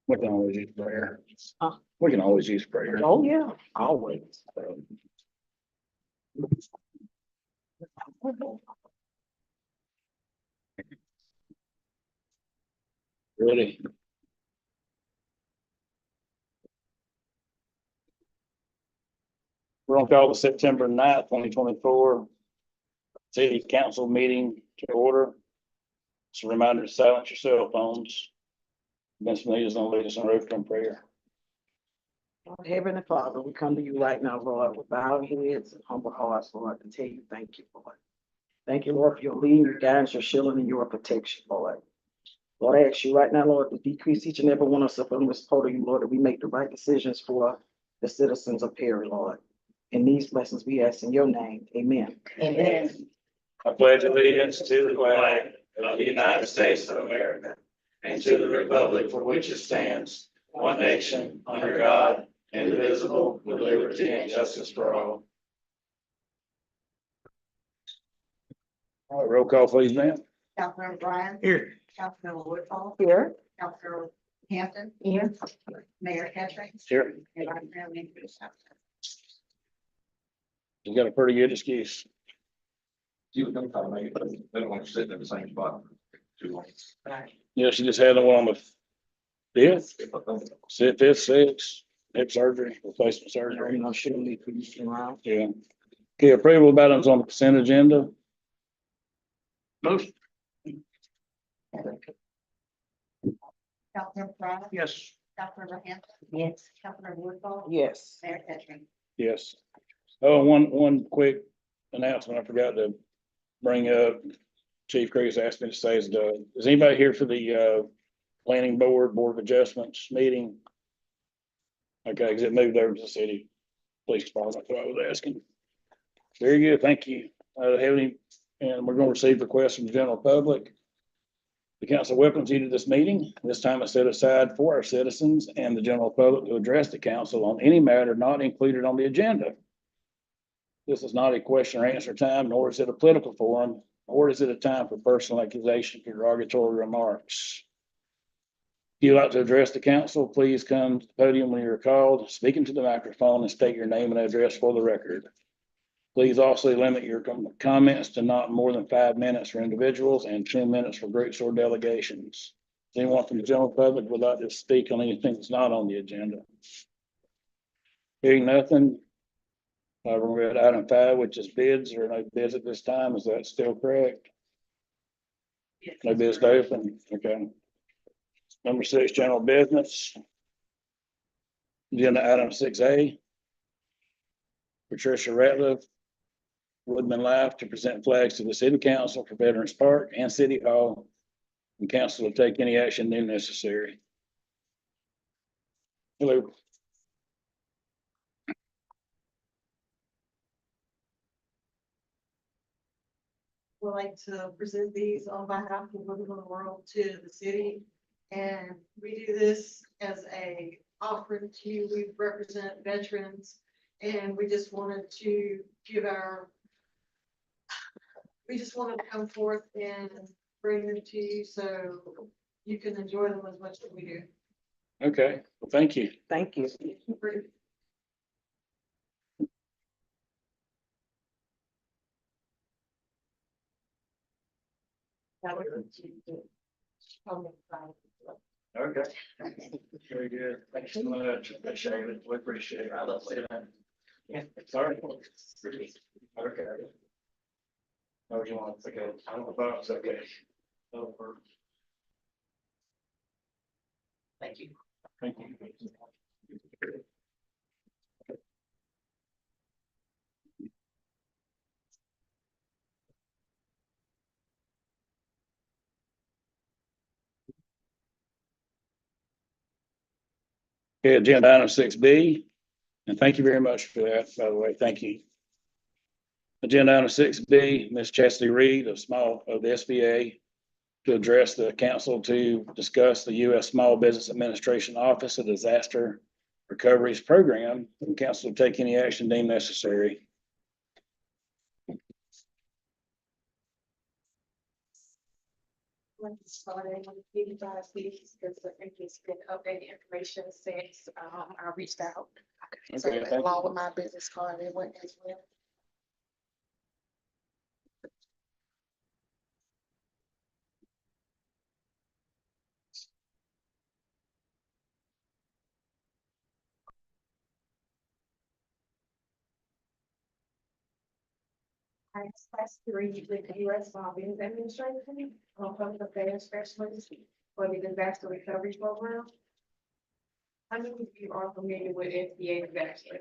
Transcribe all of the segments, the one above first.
We can always use prayer. Huh? We can always use prayer. Oh, yeah, always. Ready? We're on call the September 9th, 2024 city council meeting to order. It's a reminder to silence your cell phones. Vince Lee is going to lead us in a from prayer. Lord, Heavenly Father, we come to you right now, Lord, with bowed heads and humble hearts, Lord, to tell you thank you, Lord. Thank you, Lord, for your leading, your guidance, your shielding, and your protection, Lord. Lord, I ask you right now, Lord, to decrease each and every one of us from this podium, Lord, that we make the right decisions for the citizens of Perry, Lord. In these blessings we ask in your name. Amen. Amen. I pledge allegiance to the flag of the United States of America and to the republic for which it stands, one nation, under God, indivisible, with liberty and justice for all. All right, roll call, please, ma'am. Councilmember Bryan. Here. Councilmember Woodhull. Here. Councilmember Hampton. Here. Mayor Ketchum. Here. And Vice Mayor Lynn Christopher. You got a pretty good excuse. You would come to me, but they don't want to sit in the same spot for too long. Yeah, she just had one with fifth, sixth, hip surgery, replacement surgery. You know, shouldn't be producing around. Yeah. Okay, approval of items on the consent agenda. Motion. Councilmember Bryan. Yes. Councilmember Hampton. Yes. Councilmember Woodhull. Yes. Mayor Ketchum. Yes. Oh, one quick announcement I forgot to bring up. Chief Cruz asked me to say is anybody here for the planning board of adjustments meeting? Okay, because it moved over to the city police department. That's what I was asking. Very good, thank you. Have any, and we're going to receive requests from the general public. The council welcomes you to this meeting. This time is set aside for our citizens and the general public to address the council on any matter not included on the agenda. This is not a question or answer time, nor is it a political forum, nor is it a time for personal accusation, derogatory remarks. If you'd like to address the council, please come to the podium when you're called, speak into the microphone and state your name and address for the record. Please also limit your comments to not more than 5 minutes for individuals and 10 minutes for groups or delegations. Does anyone from the general public would like to speak on anything that's not on the agenda? Hearing nothing. We're at item 5, which is bids. There are no bids at this time. Is that still correct? No bids to open. Okay. Number 6, general business. Agenda item 6A. Patricia Ratliff, Woodman Life, to present flags to the city council for Veterans Park and City Hall. And council will take any action deemed necessary. Hello. Would like to present these on behalf of Women of the World to the city. And we do this as a offering to you. We represent veterans and we just wanted to come forth and bring them to you so you can enjoy them as much as we do. Okay, well, thank you. Thank you. Okay. Very good. Thanks so much. Appreciate it. We appreciate it. I love it. Yeah, sorry. Okay. Oh, you want, okay, I don't know if it's okay. Over. Thank you. Thank you. Okay, agenda item 6B, and thank you very much for that, by the way, thank you. Agenda item 6B, Ms. Chastity Reed of the SBA to address the council to discuss the U.S. Small Business Administration Office of Disaster Recoveries Program. The council will take any action deemed necessary. when it started, when you guys these, because I think it's been updated information since, I reached out. So Okay, thank you. along with my business card, it went as well. I class 3 with the U.S. Small Business Administration, public affairs specialist for the disaster recovery program. How many of you are familiar with SBA disaster?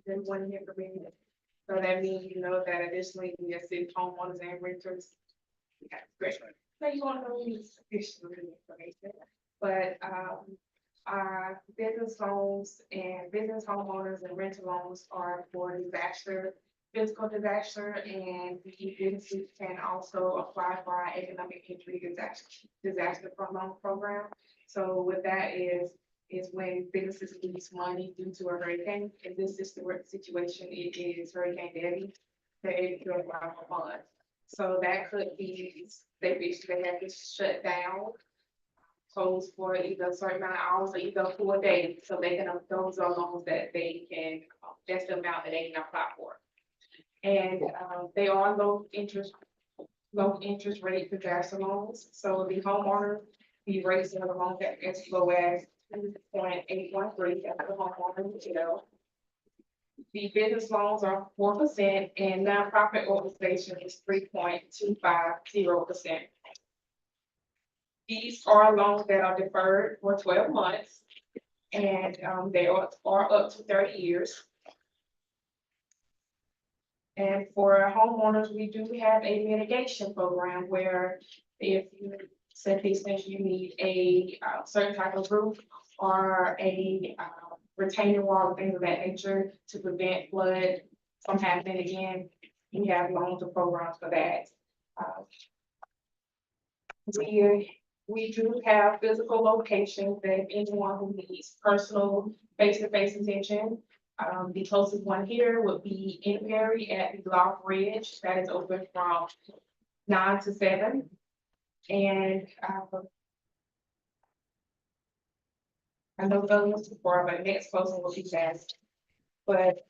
Then one here for me. So that means you know that additionally we assist homeowners and renters. Okay, great. So you want to know these additional information, but our business loans and business homeowners and rental loans are for disaster, physical disaster, and the businesses can also apply for our economic injury disaster loan program. So what that is when businesses lose money due to a hurricane. In this situation, it is Hurricane Debbie. They're able to apply for funds. So that could be, they have to shut down, close for either a certain amount of hours or either 4 days. So they can, those are loans that they can, that's the amount that they can apply for. And they are low interest rate disaster loans. So the homeowner, the rates of the loan that as low as 0.813 at the homeowner, you know. The business loans are 4% and nonprofit organization is 3.250%. These are loans that are deferred for 12 months and they are up to 30 years. And for homeowners, we do have a mitigation program where if you say business, you need a certain type of roof or a retaining wall, things of that nature to prevent flood from happening again. We have loans and programs for that. We do have physical locations that anyone who needs personal face-to-face attention. The closest one here would be in Perry at the Loft Ridge. That is open from 9 to 7. And I know the others before, but next closing will be fast. But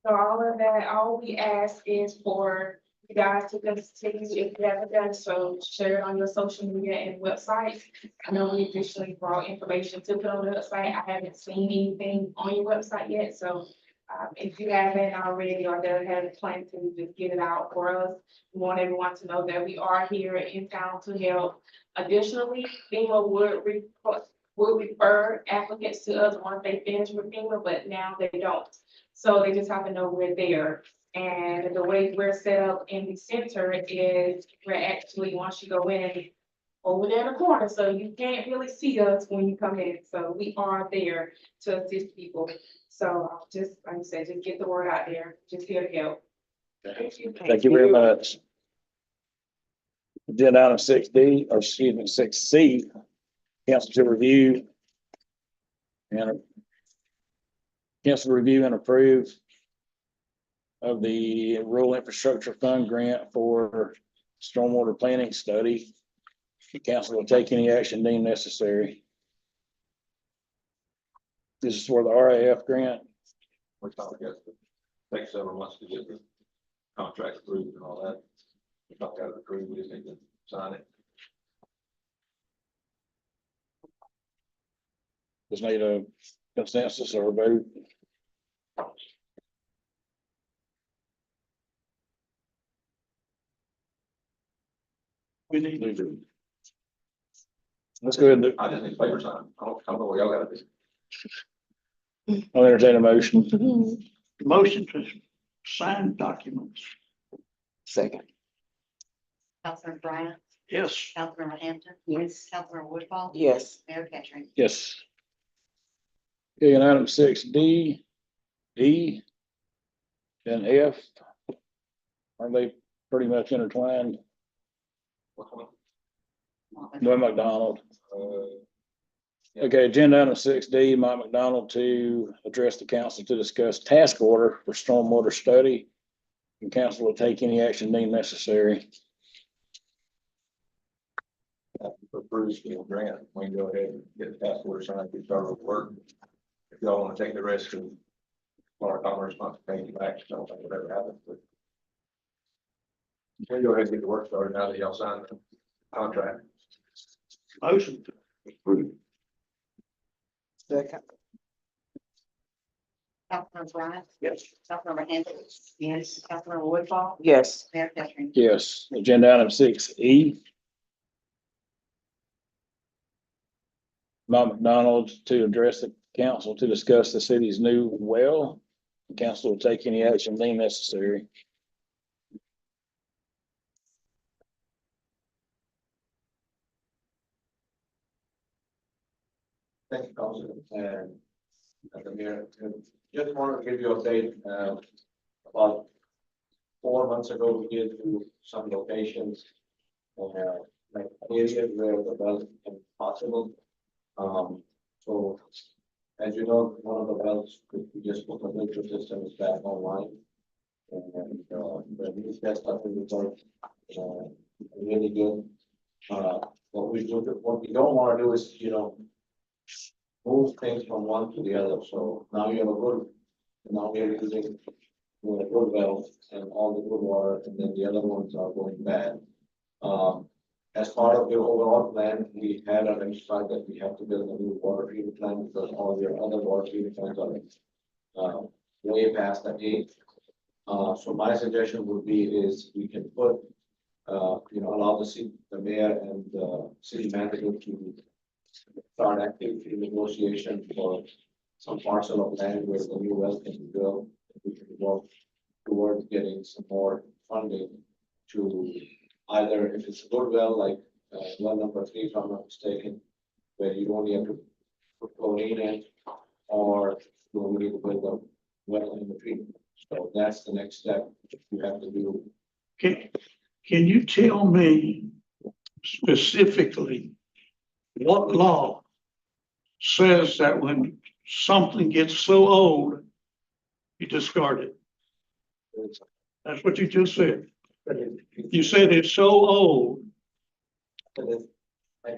so all of that, all we ask is for you guys to continue, if you haven't done so, share it on your social media and websites. I know we additionally brought information to put on the website. I haven't seen anything on your website yet, so if you haven't already or don't have a plan to just get it out for us, we want everyone to know that we are here in town to help. Additionally, FEMA would refer applicants to us once they finish with FEMA, but now they don't. So they just have to know we're there. And the way we're set up in the center is we're actually, once you go in, over there in the corner, so you can't really see us when you come in. So we are there to assist people. So just, like I said, just get the word out there, just here to help. Thank you. Thank you very much. Agenda item 6D, or excuse me, 6C, council to review and approve of the Rural Infrastructure Fund grant for stormwater planning study. The council will take any action deemed necessary. This is for the RAF grant. We're talking about it. Takes several months to get the contract approved and all that. We talked out of the crew, we just need to sign it. Just need a consensus or a vote. We need to do. Let's go ahead and do. I just need paper sign. I don't know what y'all gotta do. I'll entertain a motion. Motion to sign documents. Second. Councilman Bryant, Yes. Councilmember Hampton, Yes. Councilmember Woodhull, Yes. Mayor Ketchum. Yes. Okay, and item 6D, E, and F. Are they pretty much intertwined? Which one? Dwight McDonald. Yeah. Okay, agenda item 6D, Mike McDonald to address the council to discuss task order for stormwater study. and council will take any action deemed necessary. For Bruce, grant, we can go ahead and get the task force signed, get started with work. If y'all want to take the risk of Florida Commerce not paying you back, I don't think it ever happens, but. We'll go ahead and get the work started now that y'all signed the contract. Motion to approve. Second. Councilmember Bryant? Yes. Councilmember Hampton? Yes. Councilmember Woodhull? Yes. Mayor Catherine? Yes, agenda item 6E. Mount McDonald to address the council to discuss the city's new well. The council will take any action deemed necessary. Thank you, Council, and the mayor, just wanted to give you an update, about 4 months ago, we did do some locations. Like areas where the wells became possible. So, as you know, one of the wells, we just put the filter system is back online. And, the new test up in the result, really good. What we don't want to do is, move things from one to the other, so now you have a good, now we are using good wells and all the good water, and then the other ones are going bad. As part of the overall plan, we had identified that we have to build a new water treatment plant because all your other water treatment plants are way past that age. So my suggestion would be is we can put, allow the mayor and the city manager to start activity negotiation for some parcel of land where the new well can be built. We can work towards getting some more funding to either, if it's a good well, like well number 3, if I'm not mistaken, where you only have to put chlorine in, or you only need to build a well in the treatment. So that's the next step you have to do. Can you tell me specifically what law says that when something gets so old, you discard it? That's what you just said. You said it's so old.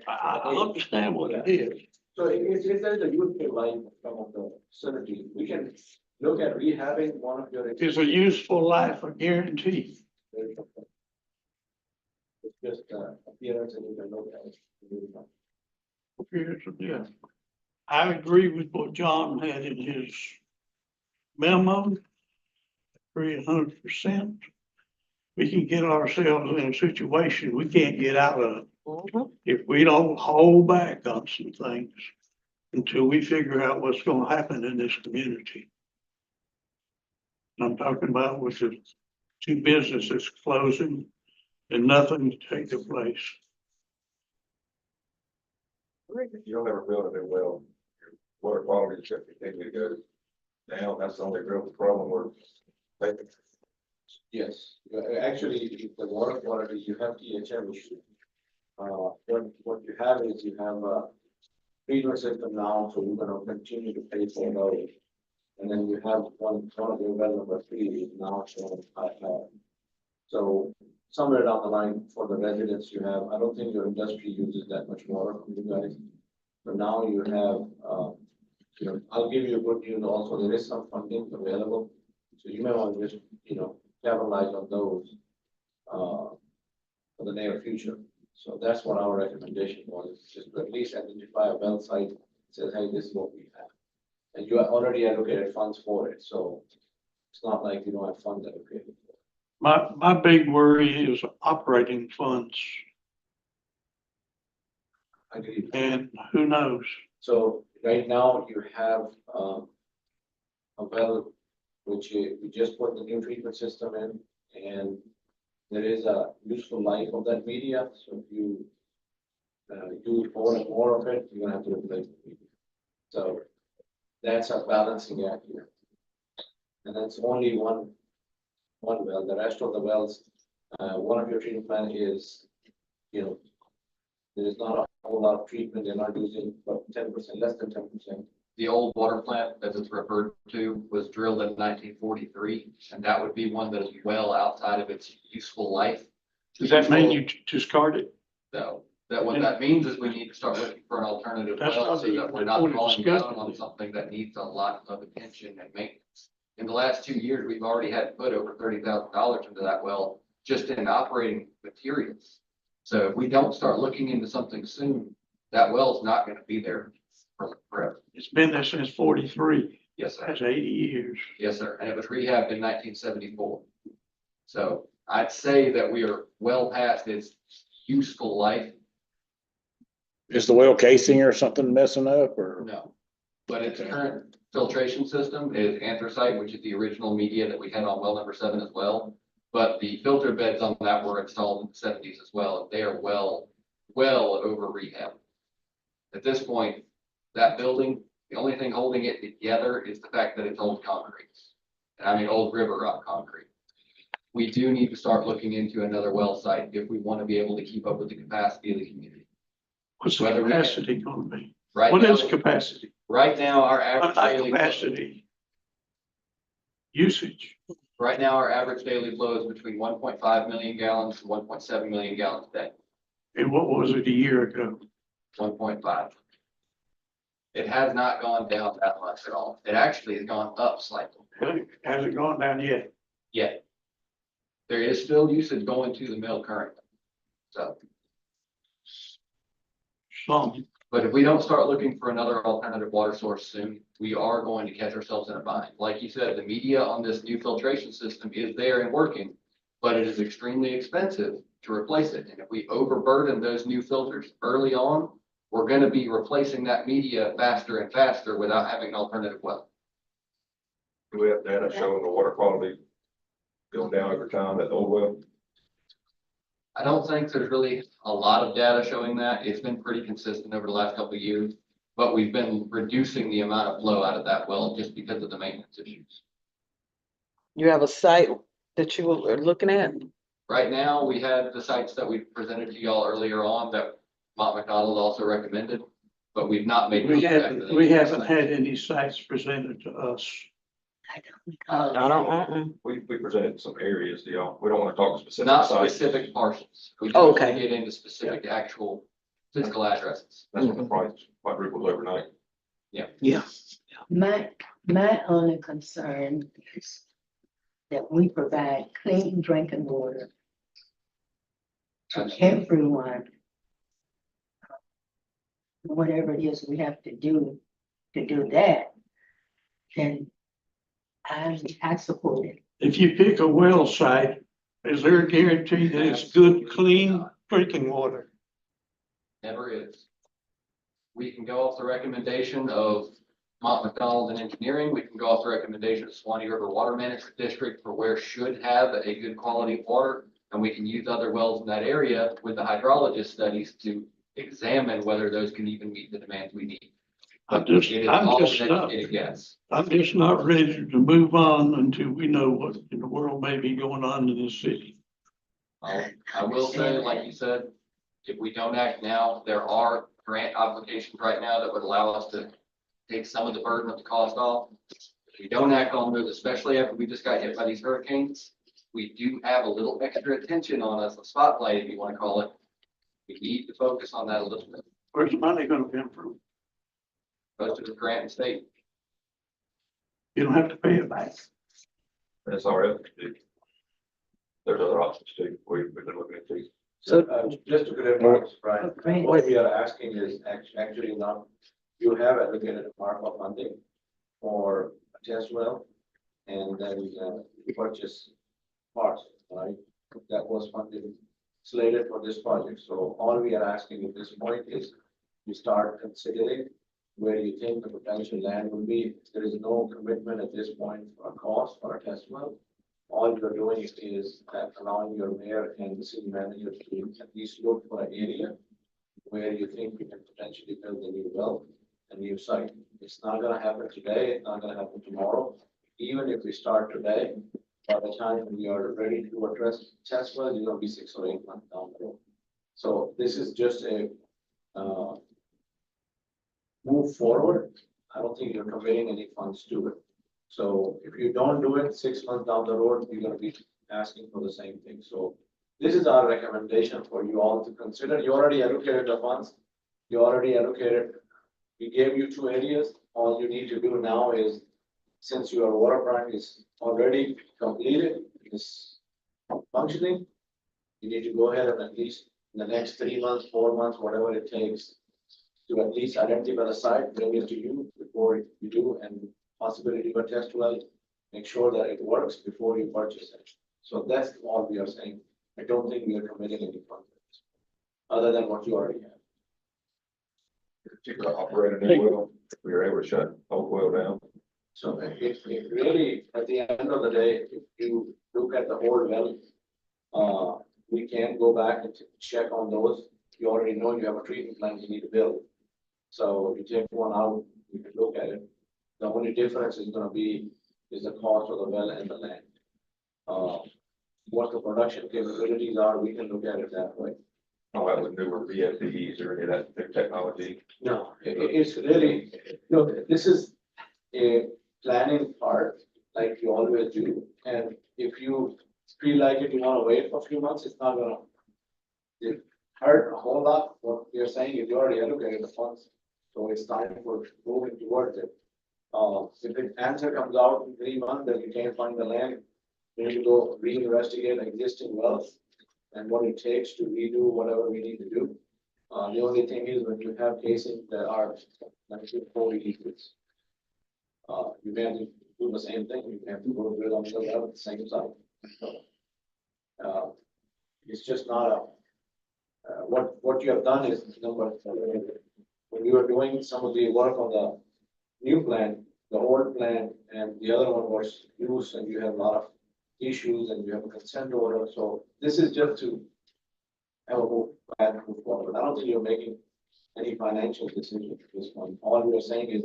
I understand what it is. So if there's a useful life of some of the facilities, we can look at rehabbing one of your. Is a useful life a guarantee? It's just appearance and you can look at it. Yeah. I agree with what John had in his memo. 300%. We can get ourselves in a situation we can't get out of if we don't hold back on some things until we figure out what's gonna happen in this community. I'm talking about with the 2 businesses closing and nothing to take their place. You don't ever build a new well, your water quality is going to continue to go down. That's the only real problem we're facing. Yes, actually, the water quality, you have THM issue. What you have is you have a treatment system now, so we're gonna continue to pay for those. And then you have one of your well number 3 is now showing high. So somewhere down the line for the residents you have, I don't think your industry uses that much water from you guys. But now you have, I'll give you good news also, there is some funding available. So you may want to just, capitalize on those for the near future. So that's what our recommendation was, just to at least identify a well site, says, hey, this is what we have. And you are already allocated funds for it, so it's not like you don't have funds allocated. My big worry is operating funds, I agree. and who knows? So right now you have a well, which we just put the new treatment system in, and there is a useful life of that media. So if you do more and more of it, you're gonna have to replace the media. So that's a balancing act here. And that's only one well. The rest of the wells, one of your treatment plant is, there is not a whole lot of treatment. They're not using but 10%, less than 10%. The old water plant, as it's referred to, was drilled in 1943, and that would be one that is well outside of its useful life. Does that mean you discard it? So that what that means is we need to start looking for an alternative That's well not so the that we're not point of falling discussion. down on something that needs a lot of attention and maintenance. In the last 2 years, we've already had to put over $30,000 into that well just in operating materials. So if we don't start looking into something soon, that well's not gonna be there forever. It's been there since 43. Yes, sir. That's 80 years. Yes, sir. And it was rehabbed in 1974. So I'd say that we are well past its useful life. Is the well casing or something messing up or? No. But its current filtration system is anthracite, which is the original media that we had on well number 7 as well. But the filter beds on that were installed in the 70s as well. And they are well over rehab. At this point, that building, the only thing holding it together is the fact that it's old concrete. I mean, old river rock concrete. We do need to start looking into another well site if we want to be able to keep up with the capacity of the community. What's the Whether we- capacity going to be? Right What now, is capacity? right now, our average Not daily, capacity. Usage. right now, our average daily flow is between 1.5 million gallons and 1.7 million gallons a day. And what was it a year ago? 1.5. It has not gone down that much at all. It actually has gone up slightly. Hasn't gone down yet. Yet. There is still usage going to the mill currently. So, Some. but if we don't start looking for another alternative water source soon, we are going to catch ourselves in a bind. Like you said, the media on this new filtration system is there and working, but it is extremely expensive to replace it. And if we overburden those new filters early on, we're going to be replacing that media faster and faster without having an alternative well. Do we have data showing the water quality going down over time at the old well? I don't think there's really a lot of data showing that. It's been pretty consistent over the last couple of years, but we've been reducing the amount of flow out of that well just because of the maintenance issues. You have a site that you are looking at? Right now, we have the sites that we presented to y'all earlier on that Mont McDonald also recommended, but we've not made. We contact haven't, with we any of haven't those had sites. any sites presented to us. I don't, We presented some areas, do y'all, we don't want to talk specific Not sites. specific parcels. We Oh, don't okay. get into specific actual physical addresses. That's when the price quadrupled overnight. yeah. My only concern is that we provide clean drinking water to Absolutely. everyone. Whatever it is we have to do that, then I support it. If you pick a well site, is there a guarantee that it's good, clean drinking water? Never is. We can go off the recommendation of Mont McDonald and engineering. We can go off the recommendation of Swanee River Water Management District for where should have a good quality of water. And we can use other wells in that area with the hydrologist studies to examine whether those can even meet the demands we need. I'm It just is all not, an educated guess. I'm just not ready to move on until we know what in the world may be going on in this city. I will say, like you said, if we don't act now, there are grant applications right now that would allow us to take some of the burden of the cost off. If we don't act on those, especially after we just got hit by these hurricanes, we do have a little extra attention on us, a spotlight, if you want to call it. We need to focus on that a little bit. Where's the money gonna come from? Most of the grant and state. You don't have to pay it back. That's all right. There's other options too, we've been looking at these. So, Just to clarify, Brian, Great. what we are asking is actually not, you have allocated a part of funding for a test well, and then purchase parts, right? That was funded, slated for this project, so all we are asking at this point is you start considering where you think the potential land will be. There is no commitment at this point for a cost for a test well. All you're doing is allowing your mayor and the city manager to at least look for an area where you think we can potentially build a new well, a new site. It's not gonna happen today, it's not gonna happen tomorrow. Even if we start today, by the time we are ready to address test well, it's gonna be 6 or 8 months down the road. So this is just a move forward I don't think you're committing any funds to it. So if you don't do it 6 months down the road, you're gonna be asking for the same thing. So this is our recommendation for you all to consider. You already allocated the funds. You already allocated. We gave you 2 areas. All you need to do now is, since your water plant is already completed, is functioning, you need to go ahead and at least in the next 3 months, 4 months, whatever it takes, to at least identify the site, bring it to you before you do, and possibility of a test well, make sure that it works before you purchase it. So that's all we are saying. I don't think we are committing any funds, other than what you already have. Particular operator new well, if we were able to shut old well down. So if really, at the end of the day, if you look at the whole well, we can go back and check on those. You already know you have a treatment plant you need to build. So you take one out, you can look at it. The only difference is gonna be, is the cost of the well and the land. What the production capabilities are, we can look at it that way. Oh, that with newer VFDs or any of that new technology. No, it's really, this is a planning part, like you always do. And if you feel like it, you wanna wait for a few months, it's not gonna hurt a whole lot. What you're saying is you already allocated the funds, so it's time for moving towards it. If the answer comes out in 3 months that you can't find the land, we need to go reinvestigate existing wells and what it takes to redo whatever we need to do. The only thing is when you have casing that are like 40 litres, you may have to do the same thing. You have to go drill on the well at the same site. It's just not a, what you have done is, when you were doing some of the work on the new plan, the old plan and the other one was loose and you have a lot of issues and you have a consent order. So this is just to have a move forward. I don't think you're making any financial decision at this point. All we are saying is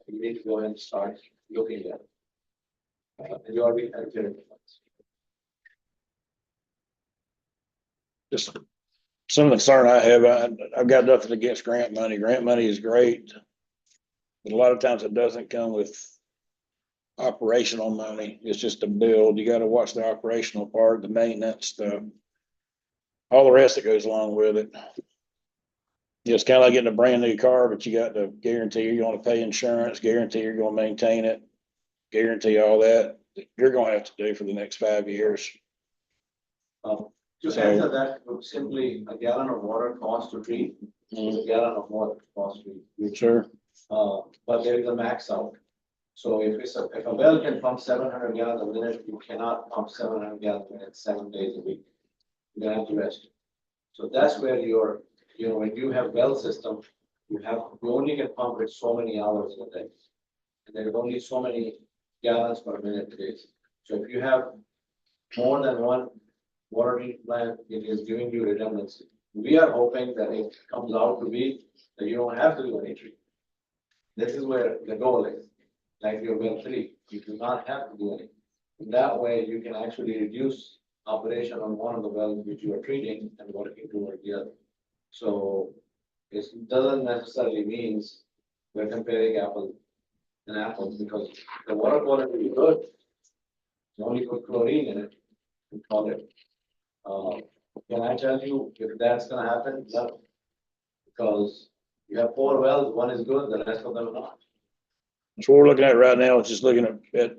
you need to go ahead and start looking at it. And you already have cleared the funds. Just some concern I have, I've got nothing against grant money. Grant money is great. But a lot of times it doesn't come with operational money. It's just a build. You gotta watch the operational part, the maintenance, all the rest that goes along with it. It's kind of like getting a brand new car, but you got to guarantee you're gonna pay insurance, guarantee you're gonna maintain it, guarantee all that you're gonna have to do for the next 5 years. To So- answer that, simply a gallon of water costs to treat, a gallon of water costs to treat. Sure. But there is a max out. So if a well can pump 700 gallons a minute, you cannot pump 700 gallons a minute 7 days a week. You're gonna have to rest. So that's where when you have well system, you only can pump it so many hours in a day. And there is only so many gallons per minute it is. So if you have more than one water treatment plant, it is giving you redundancy. We are hoping that it comes out to be that you don't have to do any treatment. This is where the goal is, like your well 3, you do not have to do anything. That way you can actually reduce operation on one of the wells which you are treating and working toward the other. So it doesn't necessarily means we're comparing apples and apples because the water quality is good. You only put chlorine in it and call it. Can I tell you if that's gonna happen? No. Because you have 4 wells, one is good, the rest of them are not. So what we're looking at right now is just looking at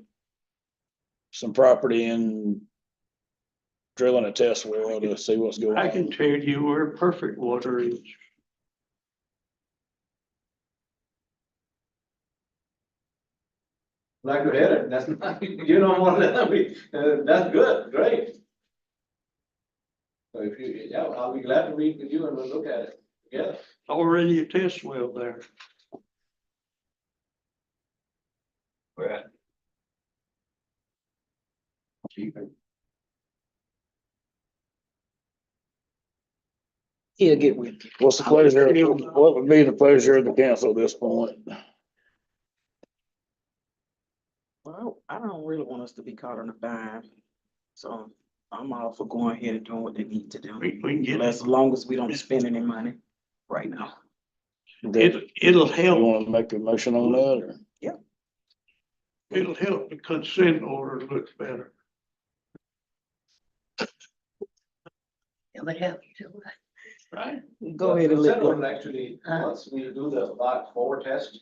some property and drilling a test well to see what's going I can on. tell you where perfect water is. Glad to hear it. That's not, more than we, that's good, great. So if you, yeah, I'll be glad to meet with you and we'll look at it together. Already a test well there. Yeah. He'll get with you. What's the pleasure, what would be the pleasure of the council at this point? Well, I don't really want us to be caught in a bind. So I'm all for going ahead and doing what they need to do. We can get As long as we don't spend any money right now. It'll You help, wanna make a motion on that, or? it'll help the consent order look better. It would help too. Right? Go ahead and let Consent go. order actually, once we do the part 4 test,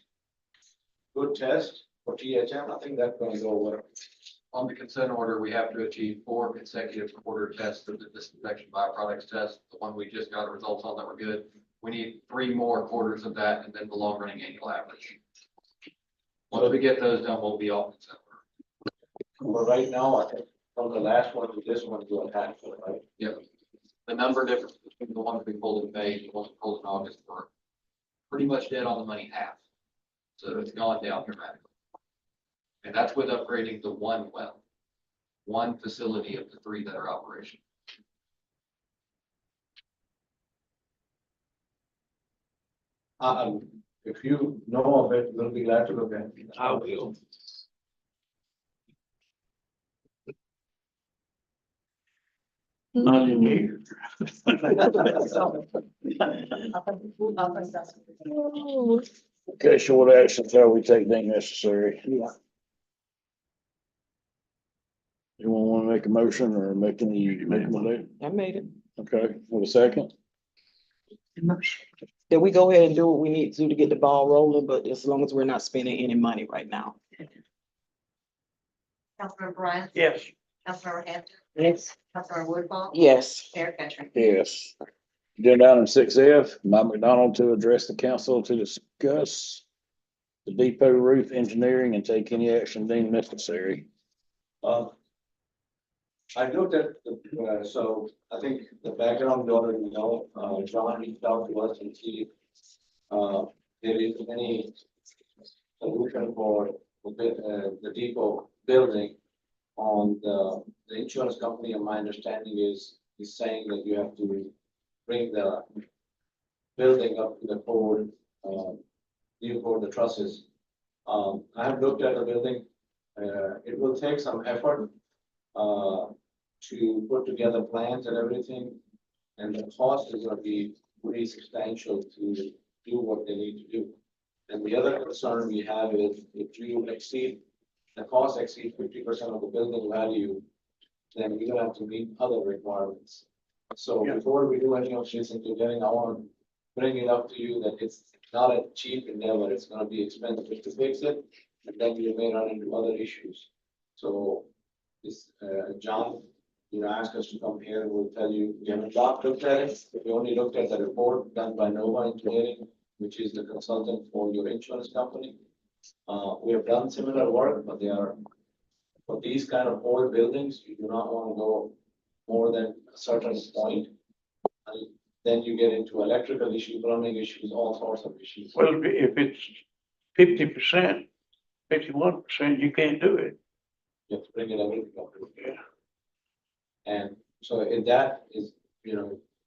good test for THM, I think that's gonna go well. On the consent order, we have to achieve 4 consecutive quarter tests of the disinfection byproducts test. The one we just got results on that were good. We need 3 more quarters of that and then the long running annual average. Once we get those done, we'll be off consent order. But right now, I think from the last one to this one, you're half, right? Yep. The number difference between the ones we pulled in May and the ones we pulled in August were pretty much dead on the money half. So it's gone down dramatically. And that's with upgrading the one well, one facility of the 3 that are operational. If you know of it, we'll be glad to look at it. I will. Not in here. Okay, short action shall we take being necessary? Yeah. You wanna make a motion or make any recommendation? I made it. Okay, with a second? Emotion. Then we go ahead and do what we need to do to get the ball rolling, but as long as we're not spending any money right now. Councilmember Bryant, Yes. Councilmember Hampton, Yes. Councilmember Woodball, Yes. Mayor Ketchum. Yes. Agenda item 6F, Mike McDonald to address the council to discuss the depot roof engineering and take any action deemed necessary. I looked at, so I think the background, you already know, John reached out to us and see there is any solution for the depot building on the insurance company, and my understanding is saying that you have to bring the building up to the code, new code, the trusses. I have looked at the building. It will take some effort to put together plans and everything. And the cost is gonna be pretty substantial to do what they need to do. And the other concern we have is if you exceed, the cost exceeds 50% of the building value, then you're gonna have to meet other requirements. So Yeah. before we do any of this engineering, I want to bring it up to you that it's not a cheap endeavor. It's gonna be expensive to fix it, and then you may run into other issues. So this, John, asked us to come here, and we'll tell you, we haven't looked at it. We only looked at the report done by Nova Engineering, which is the consultant for your insurance company. We have done similar work, but they are, for these kind of old buildings, you do not want to go more than a certain point. And then you get into electrical issues, plumbing issues, all sorts of issues. Well, if it's 50%, 51%, you can't do it. You have to bring it everything up. Yeah. And so if that is,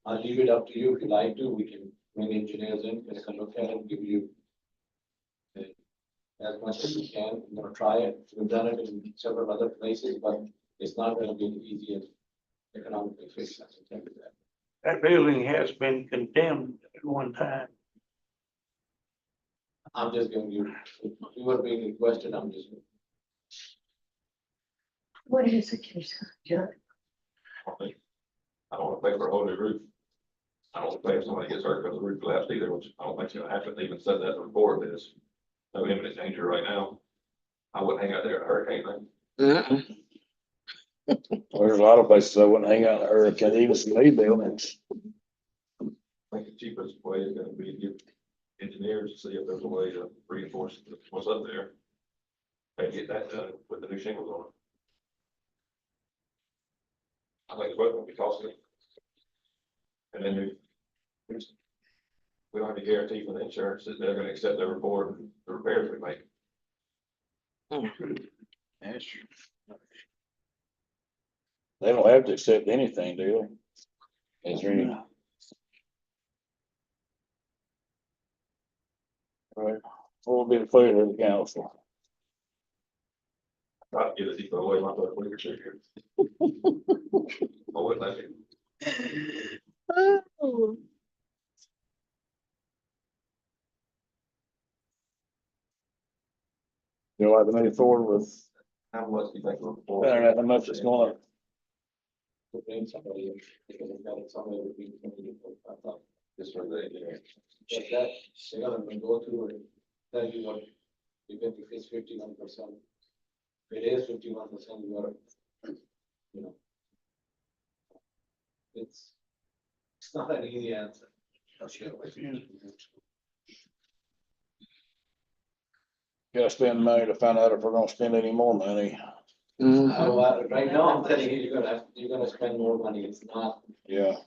I'll leave it up to you if you like to, we can bring engineers in, take a look at it, give you as much as we can. I'm gonna try it. We've done it in several other places, but it's not gonna be the easiest economically fix. I can tell you that. That building has been condemned at one time. I'm just giving you, if you were being requested, I'm just. What is the case, Judge? I don't want to pay for a whole new roof. I don't want to pay if somebody gets hurt because the roof collapsed either, which I don't think's gonna happen. They even said that in the report, there's no imminent danger right now. I wouldn't hang out there in a hurricane thing. There's a lot of places I wouldn't hang out in a hurricane, even some new buildings. I think the cheapest way is gonna be to get engineers to see if there's a way to reinforce what's up there. And get that done with the new shingles on it. I think it's both gonna be costly. And then we don't have a guarantee from the insurance that they're gonna accept their report and the repairs we make. That's true. They don't have to accept anything, do they? Is there any? All right, what will be the pleasure of the council? I'd get a depot away my butt quicker too here. I wouldn't let you. You'll have to move forward with, How much do you think? we're- I don't know how much it's going to, To bring somebody in, because they've got somewhere between 20 and 45,000. Just for the engineering. But that, they're gonna go through and tell you what, even if it's 51%. If it is 51%, you gotta, you know. It's not an easy answer. gotta spend money to find out if we're gonna spend any more money. Right now, I'm telling you, you're gonna spend more money, it's not, Yeah.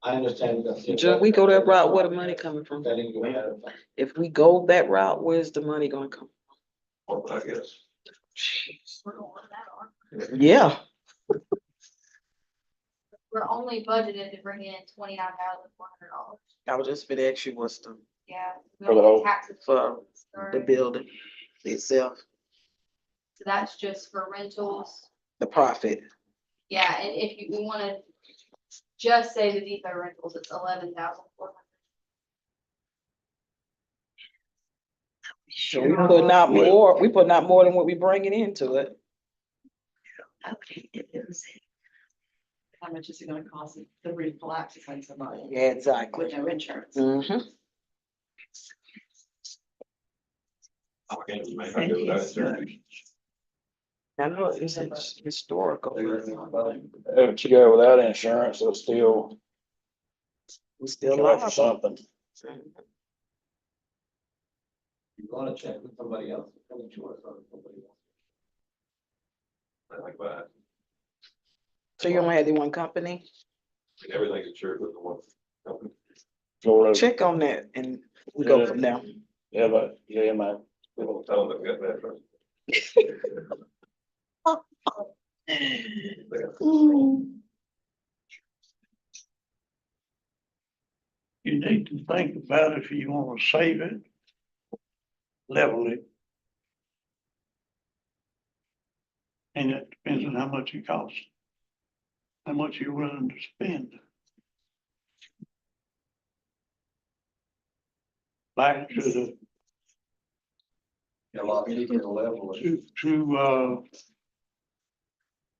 I understand that. John, we go that route, where the money coming from? Telling you ahead of time. If we go that route, where's the money gonna come? Well, I guess. Yeah, We're only budgeted to bring in $29,400. I was just gonna ask you what's Yeah. we For the only whole- taxes for or- the building itself, So that's just for rentals. the profit. Yeah, and if you wanna just say the depot rentals, it's 11,400. So we putting out more, we putting out more than what we bringing into it. Okay, it is. How much is it gonna cost to re-collapse on somebody Yeah, exactly. with no insurance? Mm-hmm. I can't make it without insurance. I know it's historical. If you go without insurance, it'll still We still charge you liable. something. You wanna check with somebody else, I'm sure it's not somebody else. I think about it. So you only had the one company? I mean, everything's insured with the one company. Florida, Check on that and we go from there. yeah, but, yeah, man. We won't tell them that we got that first. You need to think about if you wanna save it, level it. And it depends on how much it costs. How much you're willing to spend. Back to the, A lot easier to level it. to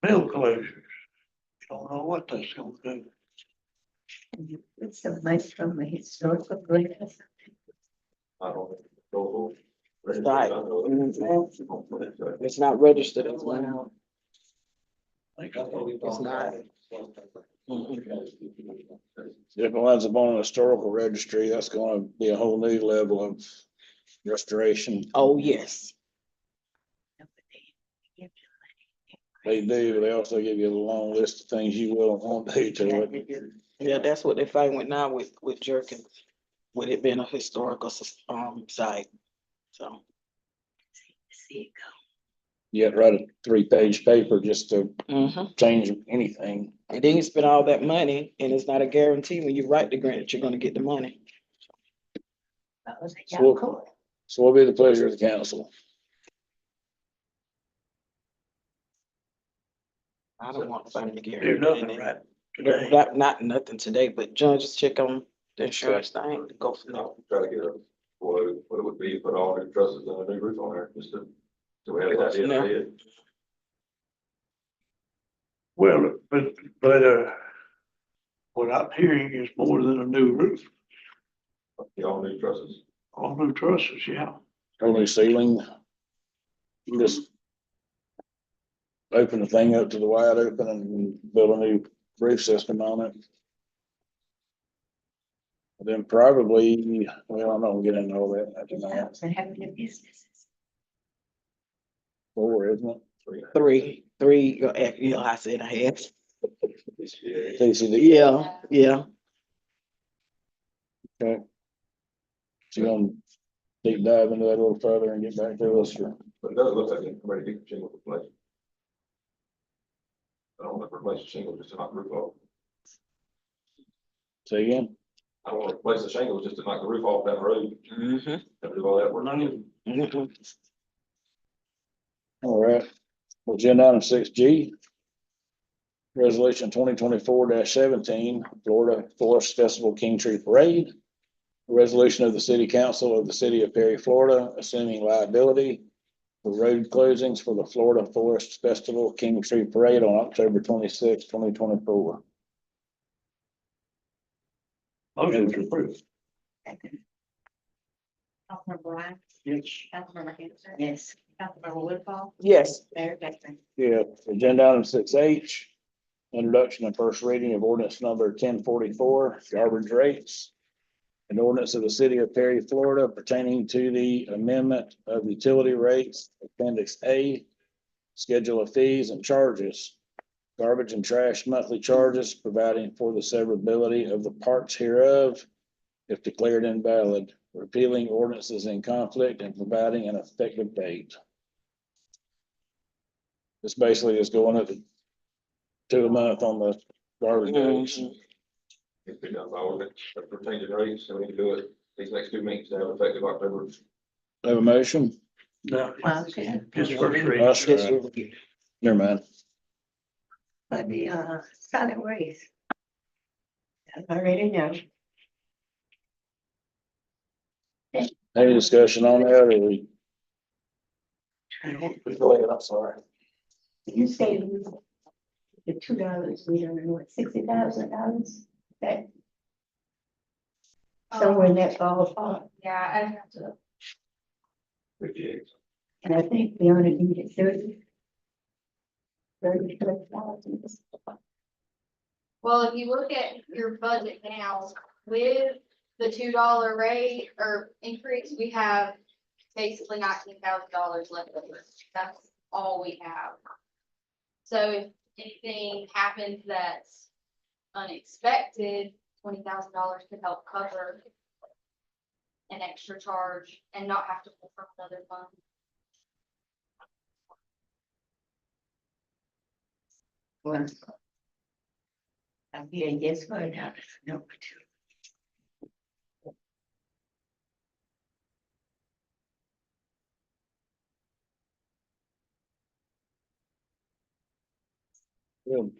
bill closures. You don't know what that's gonna do. It's some money from the historical grant. I don't think. Go. Right. Mhm. It's not registered as well. Think That's what we It's talked not. about. If it winds up on a historical registry, that's gonna be a whole new level of restoration. Oh, yes. They do, but they also give you a long list of things you will and won't do to it. Yeah, that's what they find with now with Jerkins, with it being a historical, site, so. See it go. You have to write a 3-page paper just to Mhm. change anything. And then you spend all that money and it's not a guarantee when you write the grant that you're gonna get the money. That was a So- young court. So what'll be the pleasure of the council? I don't want to find the Do guarantee. nothing right today. Not nothing today, but John, just check on the insurance thing, go from there. I'll try to get what it would be, to put all new trusses and a new roof on there, just to, so we have an idea. No. of it. Well, but what I'm hearing is more than a new roof, Get all new trusses. all new trusses, yeah. Whole new ceiling? You just open the thing up to the wide open and build a new roof system on it. Then probably, well, I'm not gonna get into all that tonight. And having their businesses. 4, isn't it? Three, I said a half. Yeah. TCD. Yeah. Okay. So you gonna deep dive into that a little further and get back to us, or? But it does look like it's ready to get the shingle replaced. I don't want to replace the shingle just to knock the roof off. Say again? I don't want to replace the shingles just to knock the roof off that road. Mm-hmm. Have to do all that work again. All right, agenda item 6G. Resolution 2024-17, Florida Forest Festival King Tree Parade. A resolution of the City Council of the City of Perry, Florida, assuming liability for road closings for the Florida Forest Festival King Tree Parade on October 26, 2024. Motion to approve. Councilmember Bryant, Yes. Councilmember Henderson, Yes. Councilmember Woodhull, Yes. Mayor Catherine. Yeah, agenda item 6H, introduction and first reading of ordinance number 1044, garbage rates. An ordinance of the City of Perry, Florida pertaining to the amendment of utility rates, Appendix A, Schedule of fees and charges, garbage and trash monthly charges, providing for the severability of the parts hereof if declared invalid, repealing ordinances in conflict and providing an effective date. This basically is going up to a month on the garbage rates. If we done by ordinance, for changing rates, so we can do it these next 2 meetings, that have effective October. Have a motion? No, Well, okay. just first reading. Us, never mind. But the, solid waste. I already know. Any discussion on that, or we? Go ahead, I'm sorry. You say the $2, we don't know what, $60,000? That somewhere in that ballpark, Yeah, I have to, 58. and I think we only needed 30,000. well, if you look at your budget now, with the $2 rate or increase, we have basically $19,000 left over. That's all we have. So if anything happens that's unexpected, $20,000 could help cover an extra charge and not have to pull from another fund. Well, I'm here, yes, for $1, number 2. Good.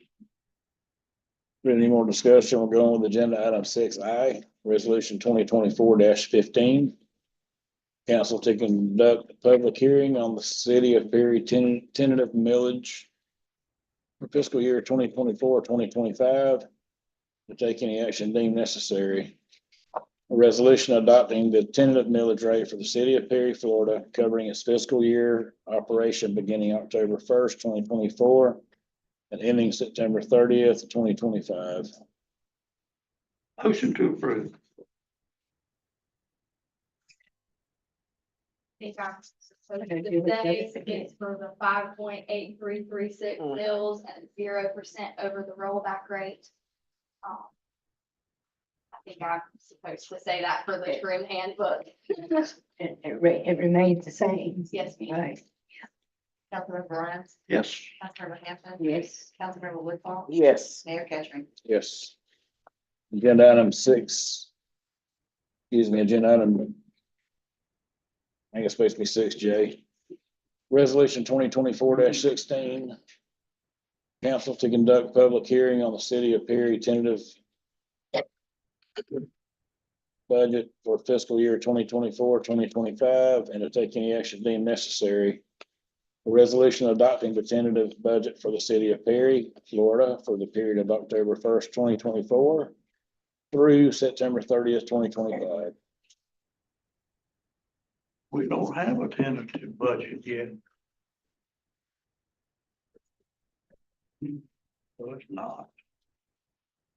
Any more discussion? We're going with agenda item 6I, resolution 2024-15. Council to conduct a public hearing on the City of Perry tentative millage for fiscal year 2024-2025 to take any action deemed necessary. A resolution adopting the tentative millage rate for the City of Perry, Florida, covering its fiscal year operation beginning October 1st, 2024 and ending September 30th, 2025. Motion to approve. Think I'm supposed to say it's for the 5.8336 mils and 0% over the rollback rate. I think I'm supposed to say that for the trim handbook. It remains the same. Yes, ma'am. Right, Councilmember Bryant, Yes. Councilmember Hampton, yes. Councilmember Woodhull, Yes. Mayor Catherine. Yes. Agenda item 6. Excuse me, agenda item. I think it's supposed to be 6J. Resolution 2024-16. Council to conduct public hearing on the City of Perry tentative budget for fiscal year 2024-2025 and to take any action deemed necessary. A resolution adopting the tentative budget for the City of Perry, Florida for the period of October 1st, 2024 through September 30th, 2025. We don't have a tentative budget yet. So it's not.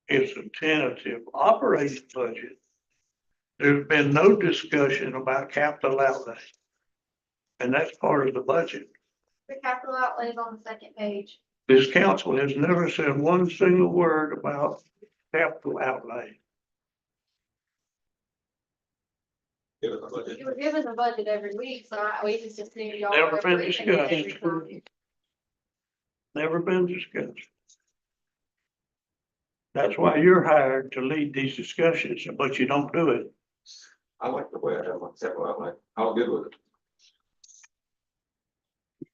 It's a tentative operating budget. There's been no discussion about capital outlay. And that's part of the budget. The capital outlay is on the second page. This council has never said one single word about capital outlay. Give us a budget. You were given the budget every week, so we just assumed y'all Never were been approving it every discussed. time. Never been discussed. That's why you're hired to lead these discussions, but you don't do it. I like the way I have my capital outlay. I was good with it.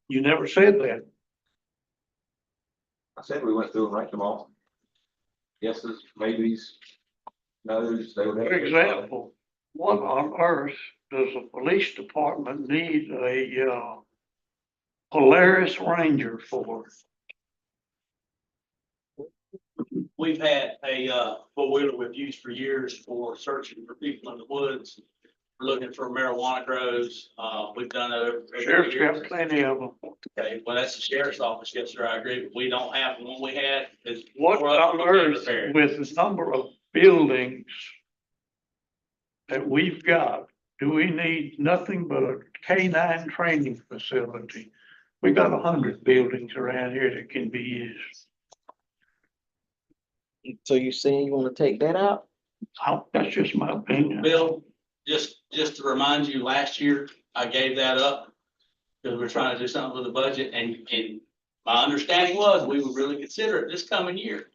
You never said that. I said we went through and ranked them all. Yeses, maybes, no's, they would. For example, What on earth does the police department need a, Polaris Ranger for? We've had a four-wheeler we've used for years for searching for people in the woods, looking for marijuana grows. We've done it. Sheriff's got plenty of them. Okay, well, that's the sheriff's office. Yes, sir, I agree. But we don't have the one we had. Is What on earth with the number of buildings that we've got, do we need nothing but a K-9 training facility? We got 100 buildings around here that can be used. So you saying you wanna take that out? That's just my opinion. Bill, just to remind you, last year I gave that up because we we're trying to do something with the budget and my understanding was we would really consider it this coming year.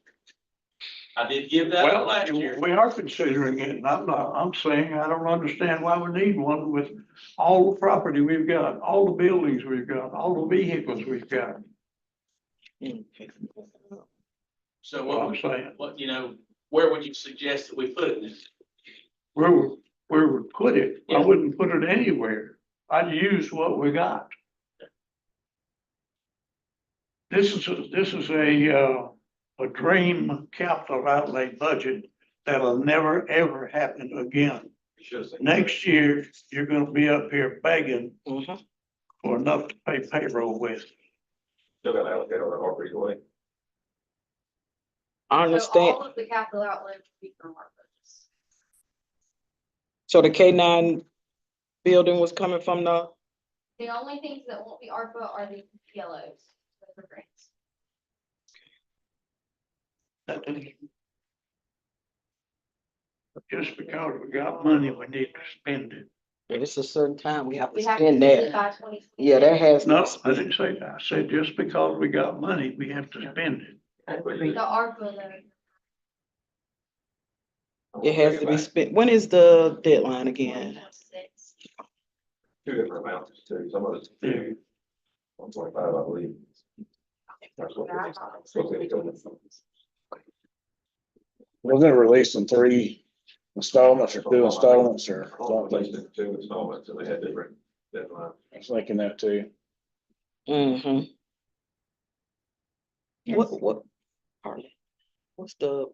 I did give that up Well, last year. we are considering it, and I'm saying I don't understand why we need one with all the property we've got, all the buildings we've got, all the vehicles we've got. So What I'm saying, where would you suggest that we put it then? where we put it, I Yeah. wouldn't put it anywhere. I'd use what we got. This is a dream capital outlay budget that'll never, ever happen again. Next year, you're gonna be up here begging for enough to pay payroll with. Still got to allocate on the Harper way. I So understand. all of the capital outlay will be from our budgets. So the K-9 building was coming from the, The only things that won't be ARPA are the PLOs, the grants. Just because we got money, we need to spend it. it's a certain time we have to We have to spend spend it that. by 20. Yeah, that has. No, I didn't say that. I said just because we got money, we have to spend it. The ARPA, though. It has to be spent. When is the deadline again? 2026. Two different amounts too, some of it's two, 1.5, I believe. That's what they told us. Wasn't it released in 3 installments or 2 installments or All something? placed in 2 installments, and they had different deadlines. I was thinking that too. Mm-hmm. What, pardon, what's the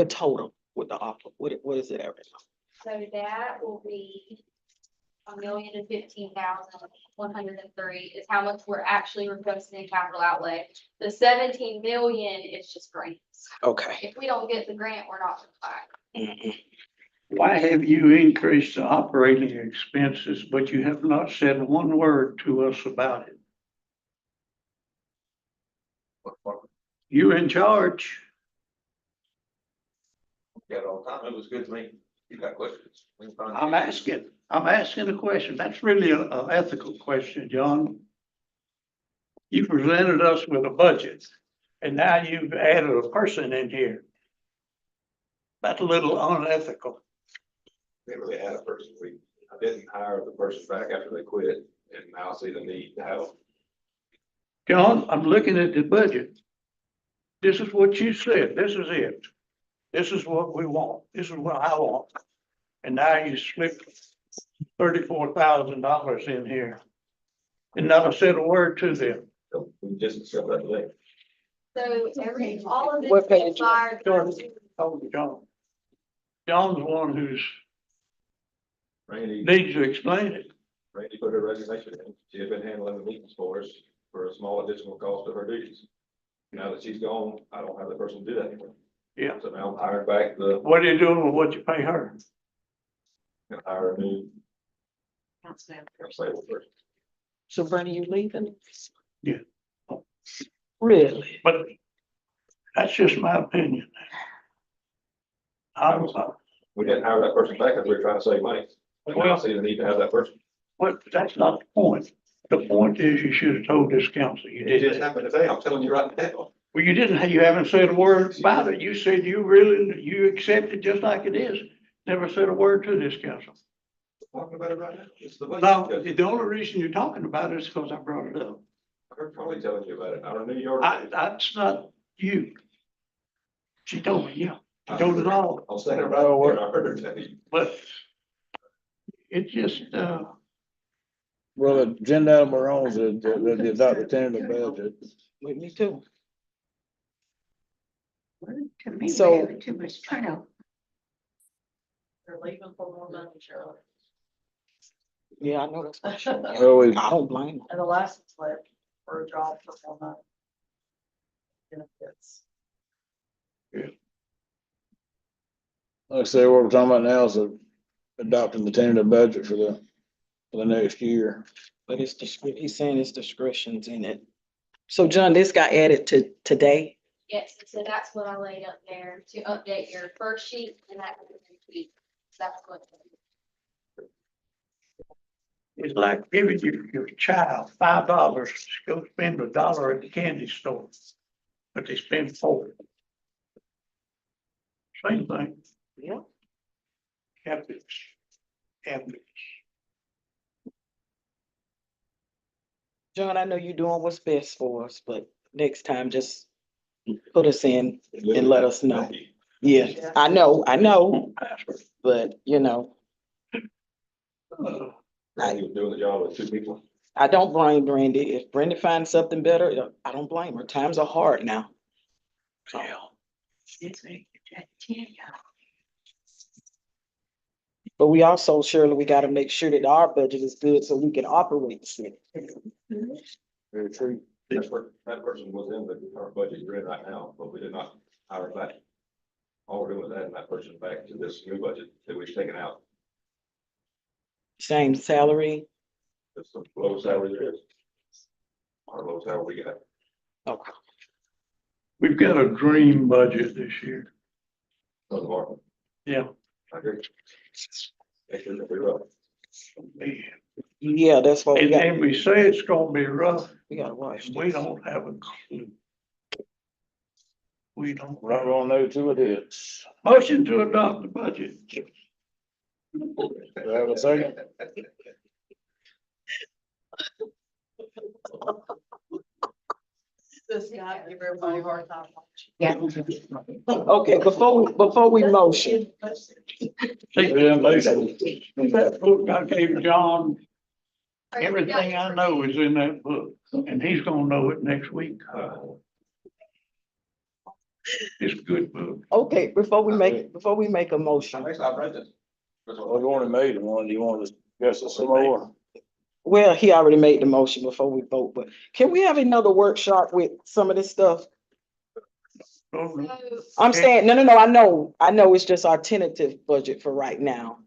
total with the offer? What is it at right now? So that will be 1,015,103 is how much we're actually requesting in capital outlay. The 17 million is just grants. Okay. If we don't get the grant, we're not back. Why have you increased the operating expenses, but you have not said one word to us about it? You're in charge. Got it all the time, it was good to me. You got questions? We can find- I'm asking a question. That's really an ethical question, John. You presented us with a budget and now you've added a person in here. That's a little unethical. We really had a person, I didn't hire the person back after they quit, and now I see the need to have. John, I'm looking at the budget. This is what you said. This is it. This is what we want. This is what I want. And now you slipped $34,000 in here. And not said a word to them. So we just accept that today. So all of this. What page? required- Oh, John. John's the one who's Randy needs to explain it. put her resignation in. She had been handling the meetings for us for a small additional cost of her duties. Now that she's gone, I don't have the person to do that anymore. Yeah. So now I'm hiring back What are you doing with what you pay her? gonna hire a new Councilman. sales person. So Bernie, you leaving? Yeah. Really? But that's just my opinion. We didn't hire that person back because we were trying to save money. But now I see the need to have that person. But that's not the point. The point is you should have told this council you It just did. happened today. I'm telling you right now. Well, you didn't, you haven't said a word about it. You said you accept it just like it is. Never said a word to this council. Talking about it right now. It's the budget. No, the only reason you're talking about it is because I brought it up. I'm probably telling you about it. I renew your. That's not you. She told me, yeah, she told it all, I'll stand right over, I heard her tell you. but it just, Well, the agenda item we're on is the adopt the tentative budget. With me too. To me, So- we have too much turnout. They're leaving for more money, Shirley. Yeah, I know that's what she, Well, we, I don't blame her. And the last one's left for a job for more money. Benefits. like I said, what we're talking about now is adopting the tentative budget for the next year. But it's he's saying it's discretions in it. So John, this got added to today? Yes, so that's what I laid up there to update your first sheet and that was the sheet. That's what. it's like giving your child $5 to go spend $1 at the candy store, but they spend 4. Same thing, Yeah. habits, habits. John, I know you're doing what's best for us, but next time just put us in and let us know. Yeah, I know, but you know, Now you're doing the job with 2 people. I don't blame Brandy. If Brandy finds something better, I don't blame her. Times are hard now. So, That's what I try to tell y'all. but we also, Shirley, we gotta make sure that our budget is good so we can operate the city. Very true. That person was in the current budget you're in right now, but we did not hire back. All we're doing is adding that person back to this new budget that we've taken out. Same salary. It's the lowest salary there is. Our lowest salary we got. Okay. We've got a dream budget this year. So the market, Yeah. I agree. Make sure that we're up. Yeah, that's what we got. And we say it's gonna be rough, We gotta watch. we don't have a clue. We don't. We're not gonna know till it hits. Motion to adopt the budget. Do I have a second? This guy, give everybody a hard time. Yeah. Okay, before we motion, Yeah, motion. That book I gave John, everything I know is in that book, and he's gonna know it next week. It's a good book. okay, before we make a motion. I've read this. Well, you already made one. Do you want to discuss it some more? Well, he already made the motion before we vote, but can we have another workshop with some of this stuff? Oh, So, I'm saying, no, I know it's just our tentative budget for right now.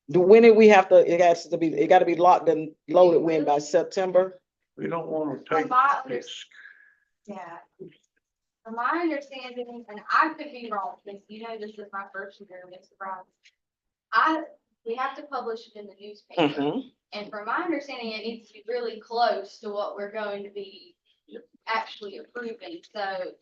When did we have to, it gotta be locked and loaded when by September? We don't wanna From take my, risk. yeah. From my understanding, and I could be wrong, because you know this is my first year of Mr. Brown. We have to publish it in the newspaper. Mm-hmm. And from my understanding, it needs to be really close to what we're going to be actually approving, so.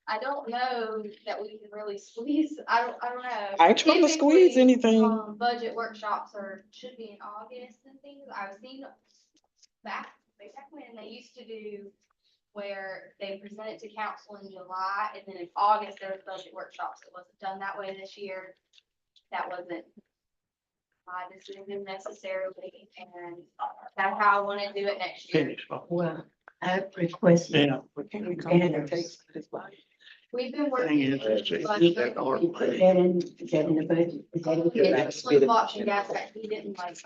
I don't know that we can really squeeze, I don't know. I ain't trying to squeeze Typically, anything. Budget workshops should be in August and things, I've seen back when they used to do. Where they present it to council in July, and then in August, there was budget workshops, it wasn't done that way this year. That wasn't my decision necessarily, and that's how I wanna do it next year. Finish. Well, I requested. Yeah. But can we come in and take this body? We've been Thing working. is, it's that hard Put money. that in the budget. Is that okay? Yeah. It's flip flops and gas that he didn't like.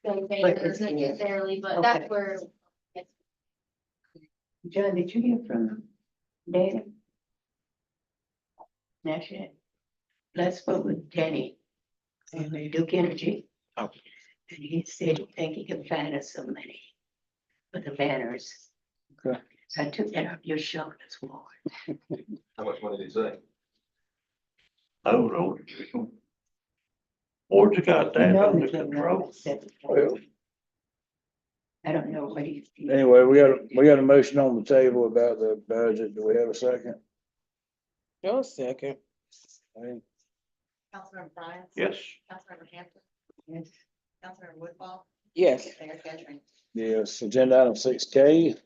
Go there necessarily, but that's Okay. where. John, did you hear from Danny? Not yet. Let's go with Danny and Duke Energy. Oh. And he said he think he can find us some money for the banners. Okay. So I took that off your shoulders, Ward. How much money did he say? I don't know. Ford's got that No, under it's not control. Well, I don't know what he's. anyway, we got a motion on the table about the budget. Do we have a second? Just a second. Hey, Councilmember Bryan. Yes. Councilmember Hampton. Yes. Councilmember Woodball. Yes, Mayor Ketchum. yes, agenda item 6K.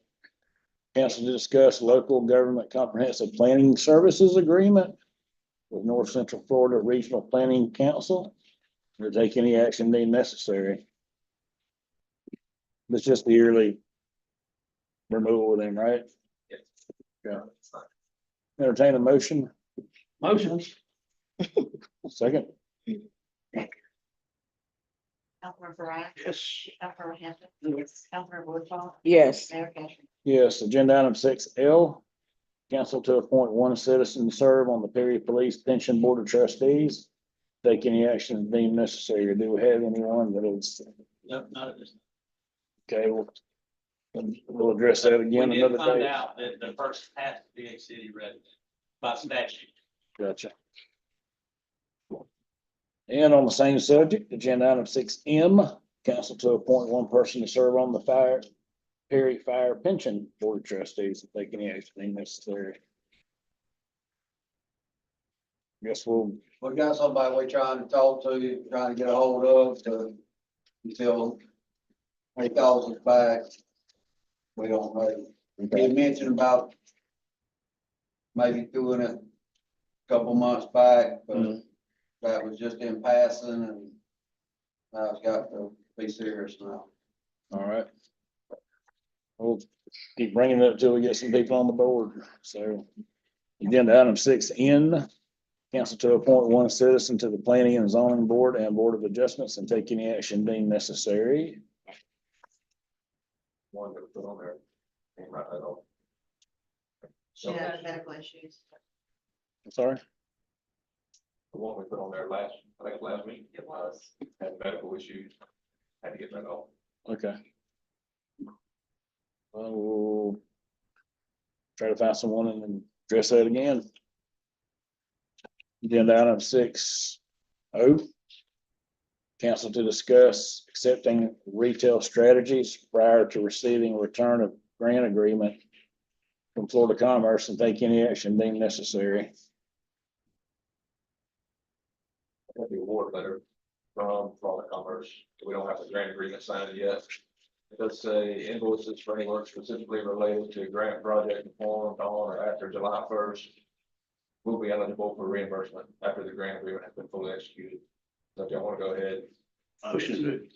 council to discuss local government comprehensive planning services agreement with North Central Florida Regional Planning Council, or take any action deemed necessary. It's just the yearly renewal with them, right? Yes. Yeah. Entertain a motion, Motions. second, Councilmember Bryant? Yes. Councilmember Hampton? Yes. Councilmember Woodhull? Yes. Mayor Cashman? yes, agenda item 6L. Council to appoint one citizen to serve on the Perry Police Pension Board of Trustees. Take any action deemed necessary. Do we have anyone that is, No, not at this. okay, we'll address that again We did another find day. out that the person has to be a city resident by statute. Gotcha. And on the same subject, agenda item 6M, council to appoint one person to serve on the Perry Fire Pension Board of Trustees. Take any action deemed necessary. Guess we'll, We got somebody we're trying to talk to, trying to get a hold of, until he calls us back. We don't know. He mentioned about maybe doing it a couple months back, but Mhm. that was just in passing, and now it's got to be serious now. all right. We'll keep bringing it up until we get some people on the board. So agenda item 6N, council to appoint one citizen to the Planning and Zoning Board and Board of Adjustments and take any action deemed necessary. One that was put on there. Ain't right at all. She had medical issues. I'm sorry? The one we put on there last, I think last week. It was. Had medical issues. Had to get that off. Okay. Well, we'll try to find someone and then address that again. Agenda item 6O. Council to discuss accepting retail strategies prior to receiving return of grant agreement from Florida Commerce and take any action deemed necessary. Got the award letter from Florida Commerce. We don't have the grant agreement signed yet. It does say invoices for any work specifically related to grant project performed on or after July 1st will be eligible for reimbursement after the grant agreement has been fully executed. So if y'all want to go ahead. Motion to,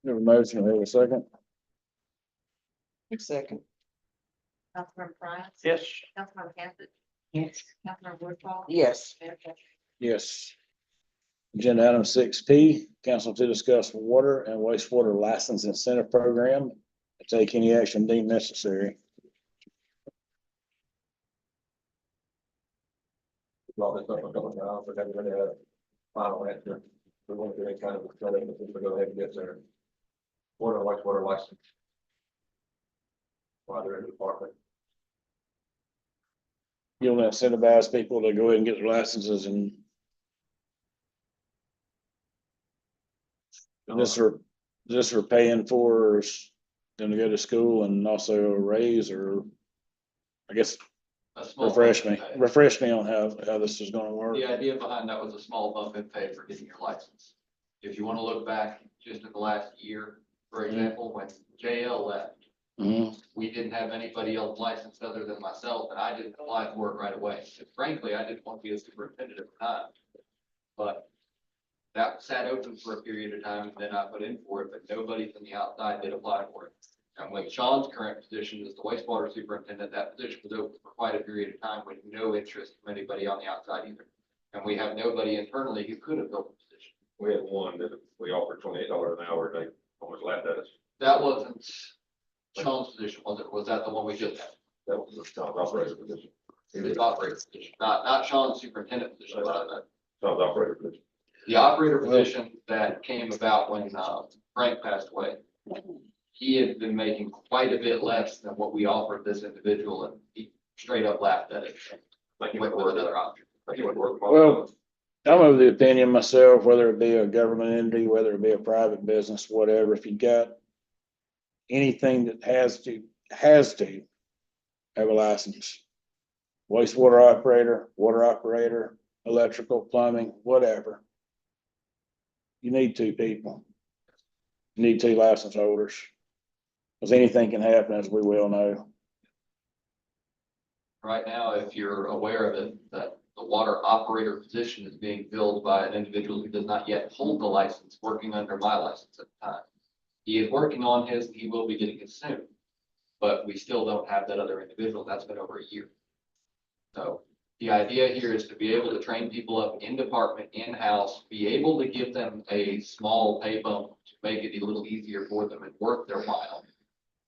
Have a motion, we have a second? Second. Councilmember Bryant? yes. Councilmember Hampton? Yes. Councilmember Woodhull? Yes. Mayor Cashman? Yes. Agenda item 6P, council to discuss water and wastewater license incentive program. Take any action deemed necessary. Brought this up a couple of times, but never really had a final answer. We want to do any kind of study, but we go ahead and get their water, wastewater license. While they're in the department. You'll incentivize people to go ahead and get their licenses and this are paying for them to go to school and also a raise, or I guess A small refresh bump me, in pay. refresh me on how this is gonna work. The idea behind that was a small bump in pay for getting your license. If you want to look back just in the last year, for example, when JL left, Mhm. we didn't have anybody else licensed other than myself, and I didn't apply for it right away. And frankly, I didn't want to be a superintendent at the time. But that sat open for a period of time, and then I put in for it, but nobody from the outside did apply for it. And with Sean's current position as the wastewater superintendent, that position was open for quite a period of time with no interest from anybody on the outside either. And we have nobody internally who could have filled the position. We had one that we offered $28 an hour, they almost laughed at us. That wasn't Sean's position, was it? Was that the one we just had? That was the Tom's operator position. It was operator position, not Sean's superintendent position, but Tom's operator position. the operator position that came about when Frank passed away. He had been making quite a bit less than what we offered this individual, and he straight up laughed at it. Like you Went went with to work, another option. like you went to work. Well, I'm of the opinion myself, whether it be a government entity, whether it be a private business, whatever, if you got anything that has to have a license. Wastewater operator, water operator, electrical, plumbing, whatever. you need two people. You need two license holders. Cause anything can happen, as we well know. Right now, if you're aware of it, that the water operator position is being filled by an individual who does not yet hold the license, working under my license at the time. He is working on his, and he will be getting it soon. But we still don't have that other individual. That's been over a year. So the idea here is to be able to train people up in department, in-house, be able to give them a small pay bump to make it a little easier for them and worth their while.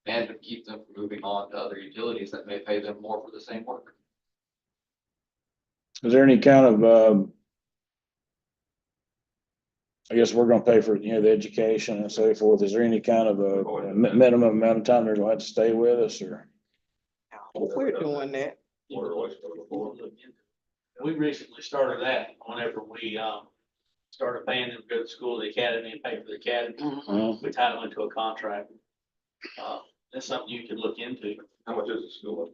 And to keep them from moving on to other utilities that may pay them more for the same work. Is there any kind of, I guess we're gonna pay for, the education and so forth. Is there any kind of a minimum amount of time they're gonna have to stay with us, or? We're doing that. Water wastewater before. We recently started that whenever we, started paying them to go to school, the academy, and pay for the academy. We tied them into a contract. That's something you could look into. How much is the school?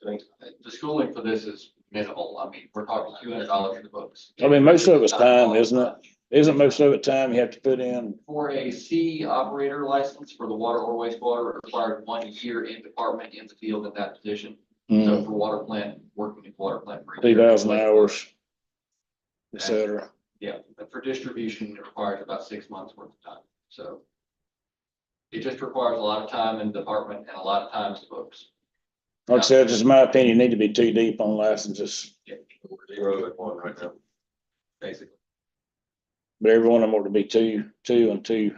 The schooling for this is minimal. I mean, we're talking $200 for the books. I mean, most of it's time, isn't it? Isn't most of it time you have to put in? For a C operator license for the water or wastewater, it required 1 year in department in the field in that position. So for water plant, working in water plant. for a year. 2,000 hours, et cetera. Yeah, but for distribution, it requires about 6 months worth of time, so. It just requires a lot of time in department and a lot of time to books. Like I said, just my opinion, you need to be too deep on licenses, We're 0 at 1 right now. Basically. but every one of them ought to be two and two.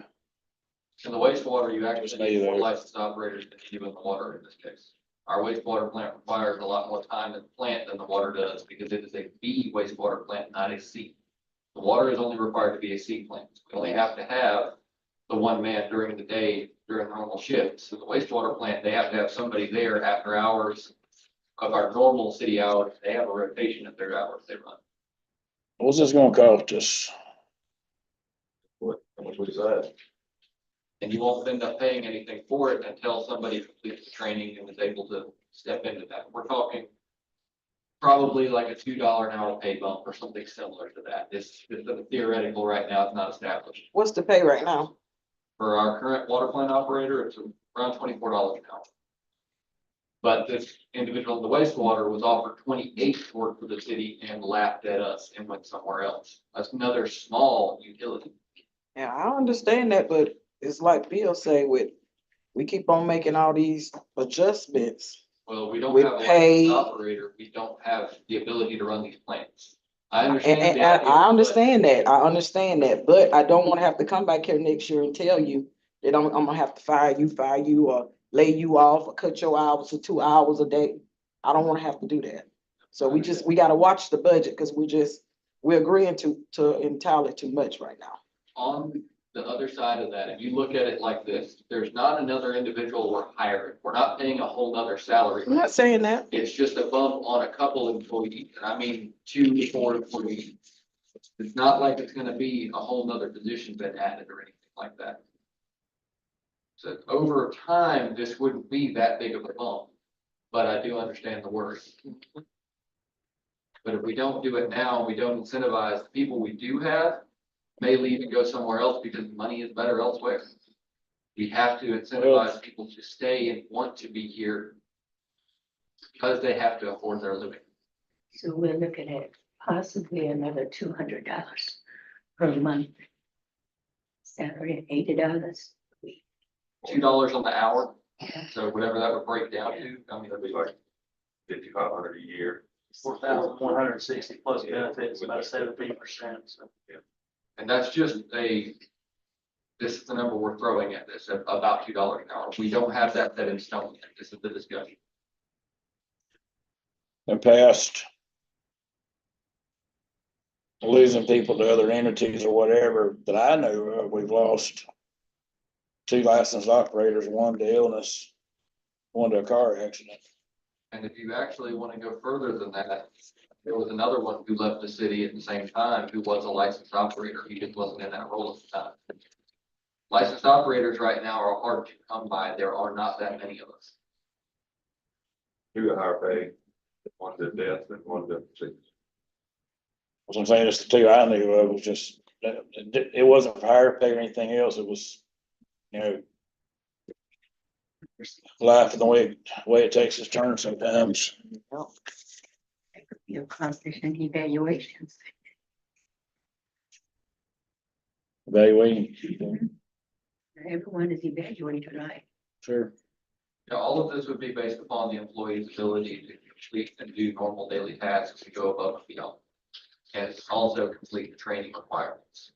In the wastewater, you actually Just need more there. licensed operators than you do in the water in this case. Our wastewater plant requires a lot more time in the plant than the water does because it is a B wastewater plant, not a C. The water is only required to be a C plant. We only have to have the one man during the day, during normal shifts. So the wastewater plant, they have to have somebody there after hours of our normal city hours. They have a rotation of their hours they run. What's this gonna cost us? What, how much we decide? And you won't end up paying anything for it until somebody completes the training and is able to step into that. We're talking probably like a $2 an hour pay bump or something similar to that. It's theoretical right now. It's not established. What's the pay right now? For our current water plant operator, it's around $24 an hour. But this individual in the wastewater was offered 28 to work for the city and laughed at us and went somewhere else. That's another small utility. Yeah, I understand that, but it's like Bill say we keep on making all these adjustments. Well, we don't We have a pay- licensed operator. We don't have the ability to run these plants. I understand. And the idea, I understand that, I understand that, but I don't wanna have to come back here next year and tell you that I'm gonna have to fire you, or lay you off, or cut your hours to 2 hours a day. I don't wanna have to do that. So we gotta watch the budget, cause we're agreeing to entirely too much right now. On the other side of that, if you look at it like this, there's not another individual we're hiring. We're not paying a whole nother salary. I'm not saying that. It's just a bump on a couple employees, and I mean 2 to 4 employees. It's not like it's gonna be a whole nother position been added or anything like that. So over time, this wouldn't be that big of a bump, but I do understand the worry. But if we don't do it now, we don't incentivize the people we do have, may leave and go somewhere else because money is better elsewhere. We have to incentivize people to stay and want to be here because they have to afford their living. So we're looking at possibly another $200 per month. Salary, $80 a week. $2 on the hour, Yeah. so whatever that would break down to, I mean, That'd be like 5,500 a year. 4,160 plus benefits, about 17%. So. and that's just this is the number we're throwing at this, at about $2 an hour. We don't have that set in stone yet. This is the discussion. In past, losing people to other entities or whatever that I know of, we've lost 2 licensed operators, 1 to illness, 1 to a car accident. And if you actually want to go further than that, there was another one who left the city at the same time who was a licensed operator. He just wasn't in that role at the time. Licensed operators right now are hard to come by. There are not that many of us. Two at higher pay, one to death and one to sickness. As I'm saying, it's the 2 I knew of, was just It wasn't for higher pay or anything else. It was, you know, life and the way it takes its turn sometimes. You're accomplishing evaluations. Evaluating. Everyone is evaluated, right? Sure. Yeah, all of this would be based upon the employee's ability to complete and do normal daily tasks to go above and beyond. And also complete the training requirements.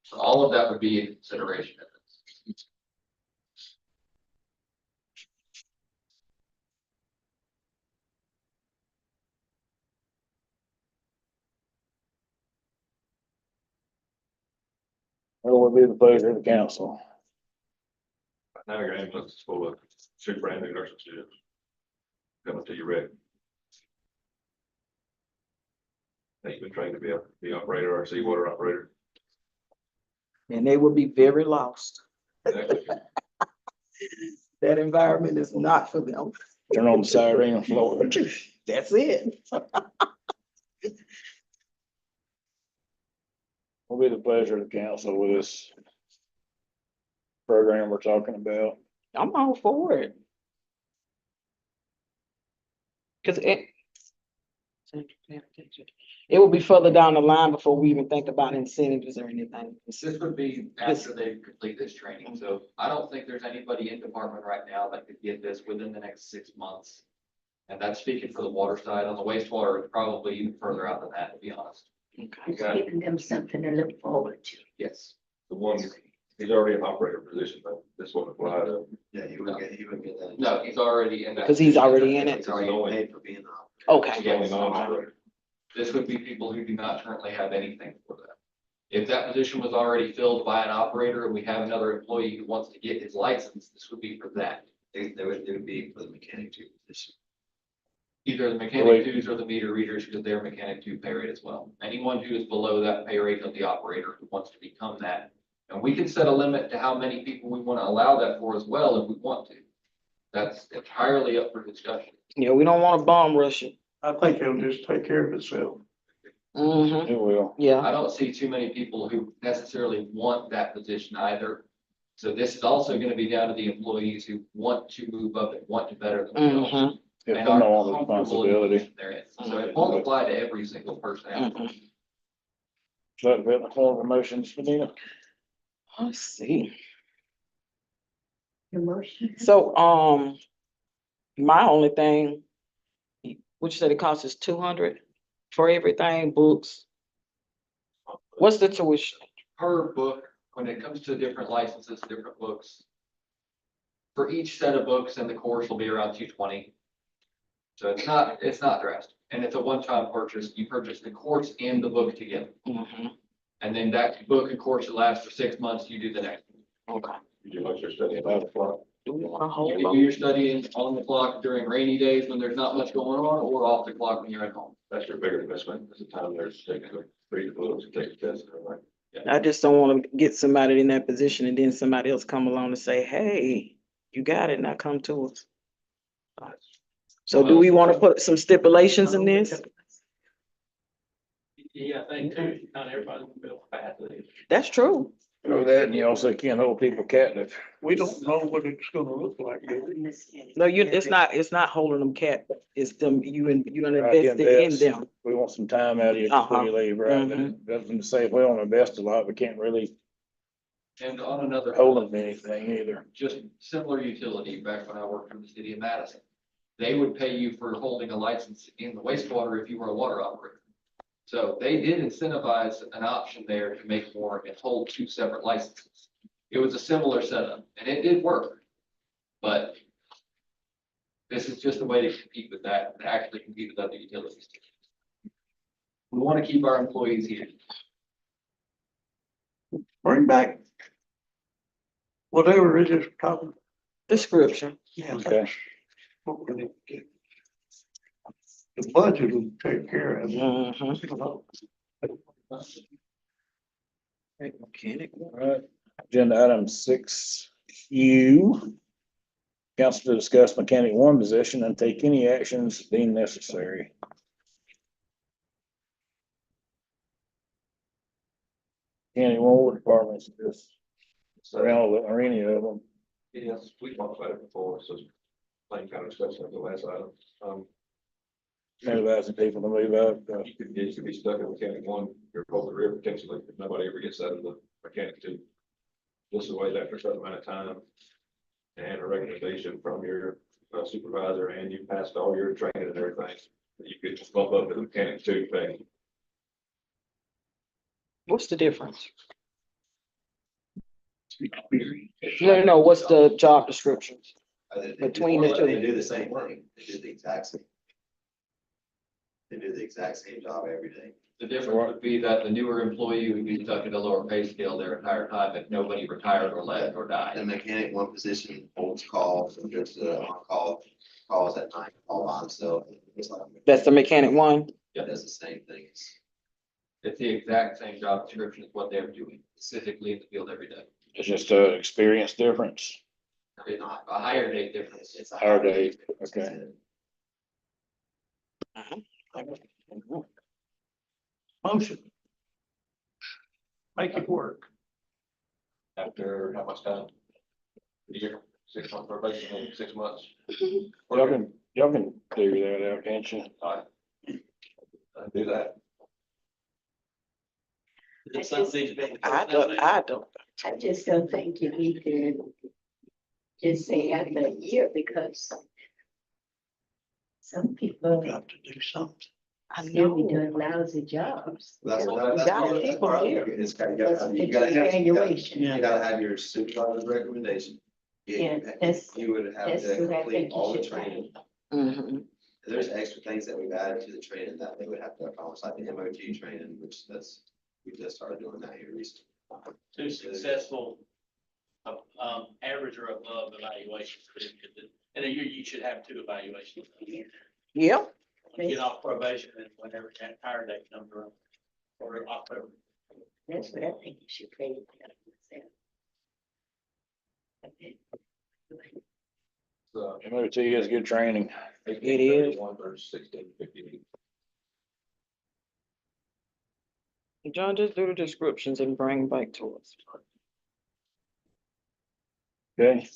So all of that would be in consideration of this. What would be the pleasure of the council? Now your ambulance is full of two brand new nursing students. Coming to you ready. They've been trained to be the operator or seawater operator. And they will be very lost. Exactly. That environment is not for them. Turn on the siren and floor. That's it. Will be the pleasure of the council with this program we're talking about. I'm all for it. Cause it will be further down the line before we even think about incentives or anything. This would be after they complete this training, so I don't think there's anybody in department right now that could get this within the next 6 months. And that's speaking for the water side. On the wastewater, it's probably even further out than that, to be honest. It's giving them something to look forward to. Yes. The one, he's already an operator position, but this wouldn't apply to. Yeah, he would get that. No, he's already in that. Cause he's already in it. He's only, Paid for being out. Okay. he's only non-operator. This would be people who do not currently have anything for that. If that position was already filled by an operator and we have another employee who wants to get his license, this would be for that. They would be for the mechanic too. Either the mechanic twos or the meter readers, because they're mechanic two pay rate as well. Anyone who is below that pay rate of the operator who wants to become that. And we can set a limit to how many people we want to allow that for as well if we want to. That's entirely up for discussion. Yeah, we don't want to bomb rush it. I think it'll just take care of itself. Mm-hmm, It will. yeah. I don't see too many people who necessarily want that position either. So this is also going to be down to the employees who want to move up and want to better themselves. Mm-hmm. If And they are know all the comfortable in the responsibility. position they're in. So it won't apply to every single person out there. So that'd be in the form of a motion, Medina. Let's see. The motion. So, my only thing, what you said it costs us 200 for everything, books. What's the tuition? Per book, when it comes to different licenses, different books. For each set of books and the course will be around 220. So it's not drastic, and it's a one-time purchase. You purchase the course and the book together. Mm-hmm. And then that book and course will last for 6 months. You do the next. Okay. You do much your study about the clock. Do we want to You hold can do on? your studying on the clock during rainy days when there's not much going on, or off the clock when you're at home. That's your bigger investment. It's the time there's taking the read the books and take the test and everything. I just don't want to get somebody in that position and then somebody else come along and say, hey, you got it, now come to us. So do we want to put some stipulations in this? Yeah, I think too, not everybody will be able to pass it. That's true. You know that, and you also can't hold people captive. We don't know what it's gonna look like. do we? No, it's not holding them cat, it's them, you done Right, invested in invest. them. We want some time out of you before you leave, right? Mhm. Doesn't say, well, invest a lot, we can't really And on another. hold them to anything either. Just similar utility, back when I worked for the city of Madison. They would pay you for holding a license in the wastewater if you were a water operator. So they did incentivize an option there to make more and hold 2 separate licenses. It was a similar setup and it did work. But this is just a way to compete with that and actually compete with other utilities. We want to keep our employees here. Bring back whatever it is talking. Description. Okay. What we need to get. The budget will take care of it. Mhm. Mechanic. All right, agenda item 6U. Council to discuss mechanic one position and take any actions deemed necessary. County Water Departments, just So, or any of them. yes, we talked about it before, so same kind of discussion at the last item. Advising people to move up. You could be stuck in mechanic one, you're over the river potentially, if nobody ever gets out of the mechanic two. Just the way after a certain amount of time. And a recommendation from your supervisor, and you passed all your training and everything, you could just bump up to the mechanic two thing. What's the difference? No, what's the job descriptions? Between the two. They do the same thing. They do the exact same. They do the exact same job every day. The difference would be that the newer employee would be stuck at a lower pay scale their entire time if nobody retired or left or died. The mechanic one position holds calls and does the on-call calls at night, all by himself. It's like, That's the mechanic one? it does the same things. It's the exact same job description as what they're doing, physically in the field every day. It's just a experience difference. It's not a higher date difference. It's a Higher date, okay. Motion. Make it work. After how much time? A year, 6 months probation, and 6 months. Y'all can figure that out, can't you? Do that. It's something. I don't. I just don't think you need to just say after a year because some people Got to do something. still be doing lousy jobs. That's You what, that's gotta part of keep the part. them It's got, you That's gotta, you gotta have, evaluation. you gotta have your supervisor's recommendation. Yeah, that's- You would have That's to what I complete think all you the should training. do. Mhm. There's extra things that we've added to the training that they would have to accomplish, like the MOT training, which we just started doing that here recently. Two successful, average or above evaluations. In a year, you should have 2 evaluations. Yep. Get off probation and whenever that hire date comes around, or October. That's what I think you should pay. So, MOT is good training. It is. 1 versus 1658. John, just do the descriptions and bring them back to us. Okay.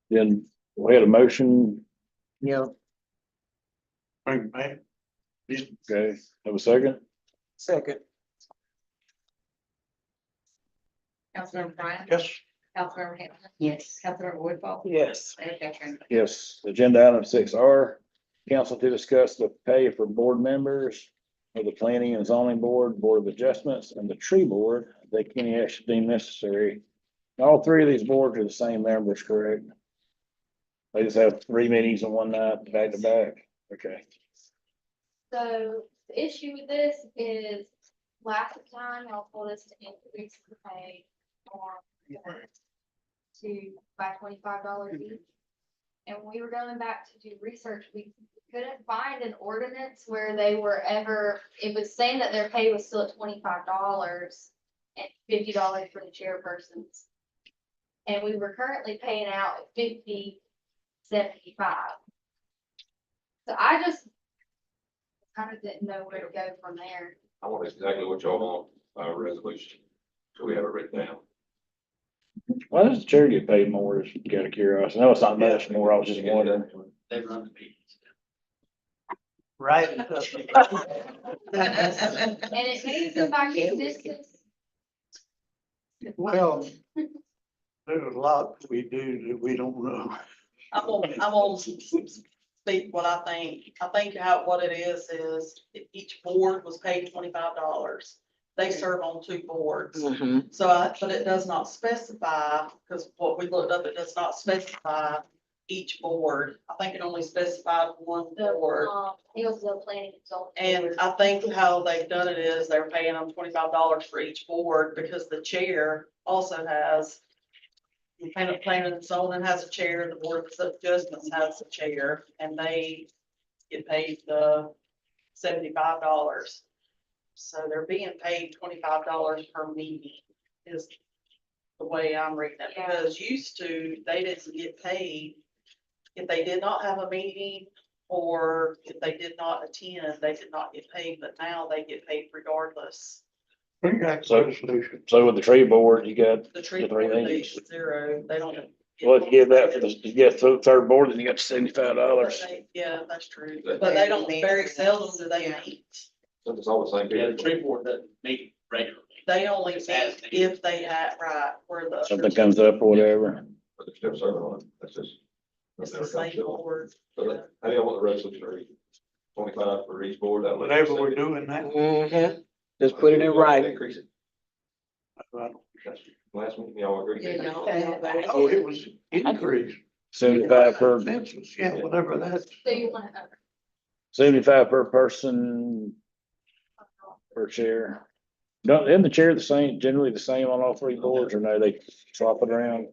Then we had a motion, Yeah. Bring it back. okay, have a second? Second. Councilmember Bryant, Yes. Councilmember Hampton, Yes. Councilmember Woodball, Yes. Mayor Catherine. Yes, agenda item 6R, council to discuss the pay for board members of the planning and zoning board, board of adjustments, and the tree board. They can actually deem necessary. All 3 of these boards are the same members, correct? They just have 3 meetings in one night, back to back. Okay. So the issue with this is last time y'all told us to increase the pay on by $25 each. And when we were going back to do research, we couldn't find an ordinance where they were ever, it was saying that their pay was still at $25 and $50 for the chairpersons. And we were currently paying out at $50.75. So I just kind of didn't know where to go from there. I want exactly what y'all want, resolution, so we have it written down. Why does the chair get paid more? Just out of curiosity. I know it's not much more. I was just wondering. They run the meetings. Right. And it may be by consensus. Well, there's a lot we do that we don't know. I'm gonna speak what I think. I think what it is each board was paid $25. They serve on 2 boards. Mhm. So but it does not specify, because what we looked up, it does not specify each board. I think it only specified 1 The, board. it was the planning consultant. And I think how they've done it is they're paying them $25 for each board because the chair also has. The planning and zoning has a chair, the board of adjustments has a chair, and they get paid the $75. So they're being paid $25 per meeting is the way I'm reading it, Yeah. because used to, they didn't get paid. If they did not have a meeting or if they did not attend, they did not get paid, but now they get paid regardless. Bring back the So- resolution. So with the tree board, you got, The tree The three board, meetings. they zero, they don't. well, if you give that for the, you get the third board, then you got $75. Yeah, that's true, But but they don't, very seldom do they meet. So it's all the same. Yeah, the people. tree board doesn't meet regularly. They only It's meet as needed. if they had, right, where the. Something comes up or whatever. But they're still serving on it, that's just. It's the same board. So that- how do y'all want the resolution to read? 25 for each board? That way- Whenever we're doing that. Mm-hmm. Just put it in writing. Increase it. I That's last meeting, y'all agreed. Oh, it was increased. 75 per, Census, yeah, whatever that's. So you want to, 75 per person per chair. Don't, isn't the chair the same, generally the same on all three boards, or no, they swap it around?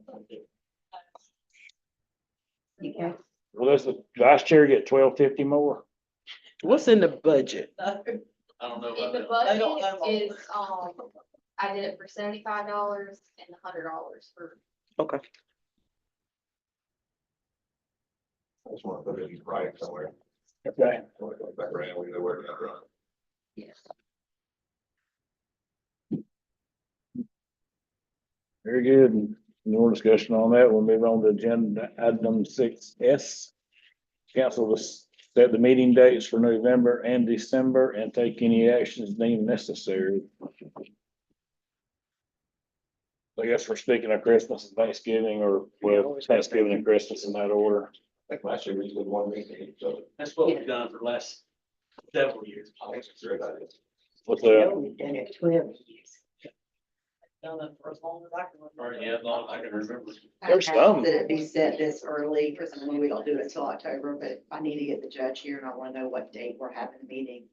Okay. Well, does the vice chair get 12.50 more? What's in the budget? I don't know in about the that. They don't have all budget of is, I did it for $75 and $100 for, Okay. I just want to put it in writing somewhere. Okay. Want to go back around, we know where to run. Yes. Very good. No more discussion on that. We'll move on to agenda item 6S. Council to set the meeting dates for November and December and take any actions deemed necessary. I guess we're speaking of Christmas and Thanksgiving, or well, Thanksgiving and Christmas in that order. I think last year we did one meeting, so That's what we've done for the last several years. I think it's a great idea. What's No, that? we've done it 12 years. Done it for as long as I can Or, remember. yeah, as long as I can remember. There's some. That it be set this early, because I know we don't do it until October, but I need to get the judge here and I wanna know what date we're having the meeting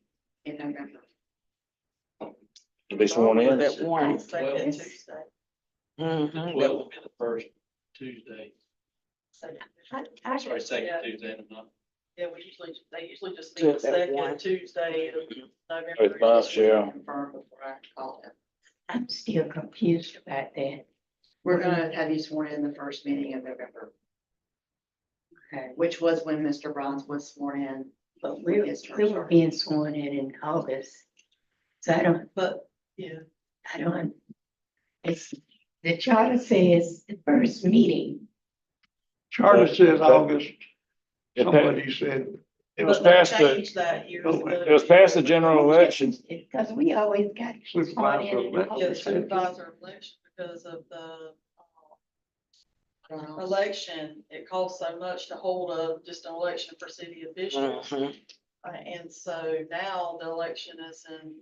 in November. To be sworn in? That one. Second Tuesday. Mm-hmm. Well, will be the first Tuesday, I sorry, second Yeah. Tuesday of the month. Yeah, they usually just meet the Just that one. second Tuesday of November. Both months, yeah. Confirm before I call him. I'm still confused about that. We're gonna have you sworn in the first meeting of November, Okay. which was when Mr. Bronze was sworn in. But when we his term were started. being sworn in August. So But, yeah, it's, the charter says the first meeting. Charter says August, It pa- somebody said. it was but they past the, changed that years ago. it was past the general election. Because we always got sworn Supervisor in election. Yeah, the August. supervisor election, because of the election, it costs so much to hold just an election for city officials. Mhm. And so now the election is in,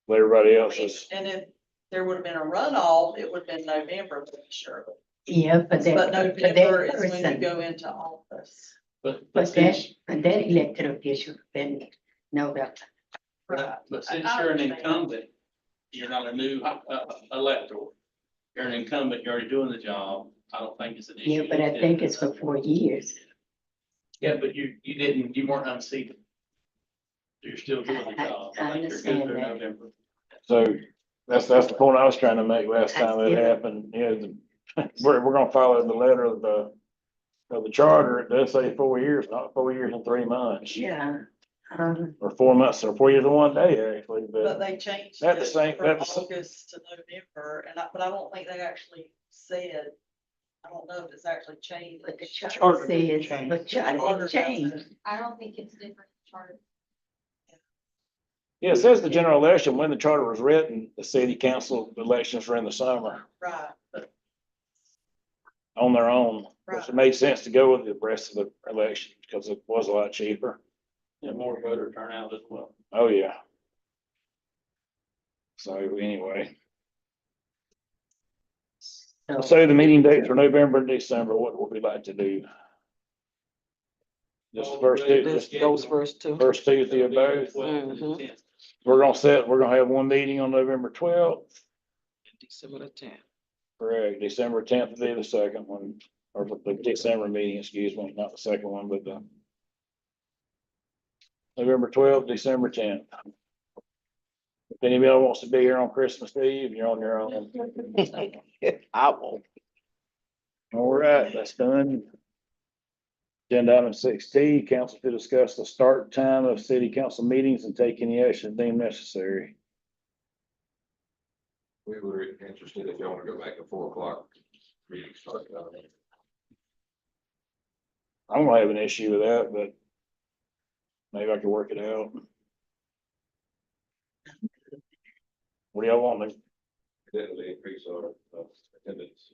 Everybody else is, and if there would have been a runoff, it would have been November, for sure. Yeah, but But that November is when you person, go into office. But but that elected official been November. Right. But since I you're an understand. incumbent, you're not a new elector. You're an incumbent, you're already doing the job. I don't think it's an issue. Yeah, but I think it's for 4 years. Yeah, but you weren't unseated. You're still doing the I- job. I think you're good understand through that. November. so that's the point I was trying to make last time it Yeah. happened. We're gonna follow the letter of the charter. It does say 4 years, not 4 years and 3 months. Yeah. Or 4 months, or 4 years and 1 day, actually, But but they changed That's the it same- from that's the s- August to November, but I don't think they actually said, I don't know if it's actually changed. But the Charter charter didn't says, change. but charter Charter didn't doesn't. change. I don't think it's different charter. yeah, it says the general election, when the charter was written, the city council elections were in the summer Right, but, on their own. Which right. it made sense to go with the rest of the election because it was a lot cheaper. And more voter turnout as well. Oh, yeah. So anyway, So so the meeting dates for November and December, what would we like to do? Just the first two, This just goes first too. first Tuesday of both. Mhm. We're gonna have one meeting on November 12th. December the 10th. Correct. December 10th will be the second one, or the December meeting, excuse me, not the second one, but the November 12th, December 10th. If anybody wants to be here on Christmas Eve, you're on your own. I won't. All right, that's done. Agenda item 6T, council to discuss the start time of city council meetings and take any action deemed necessary. We were interested if y'all want to go back to 4 o'clock. Meeting start. I don't have an issue with that, but maybe I could work it out. What do y'all want to? Definitely increase our attendance.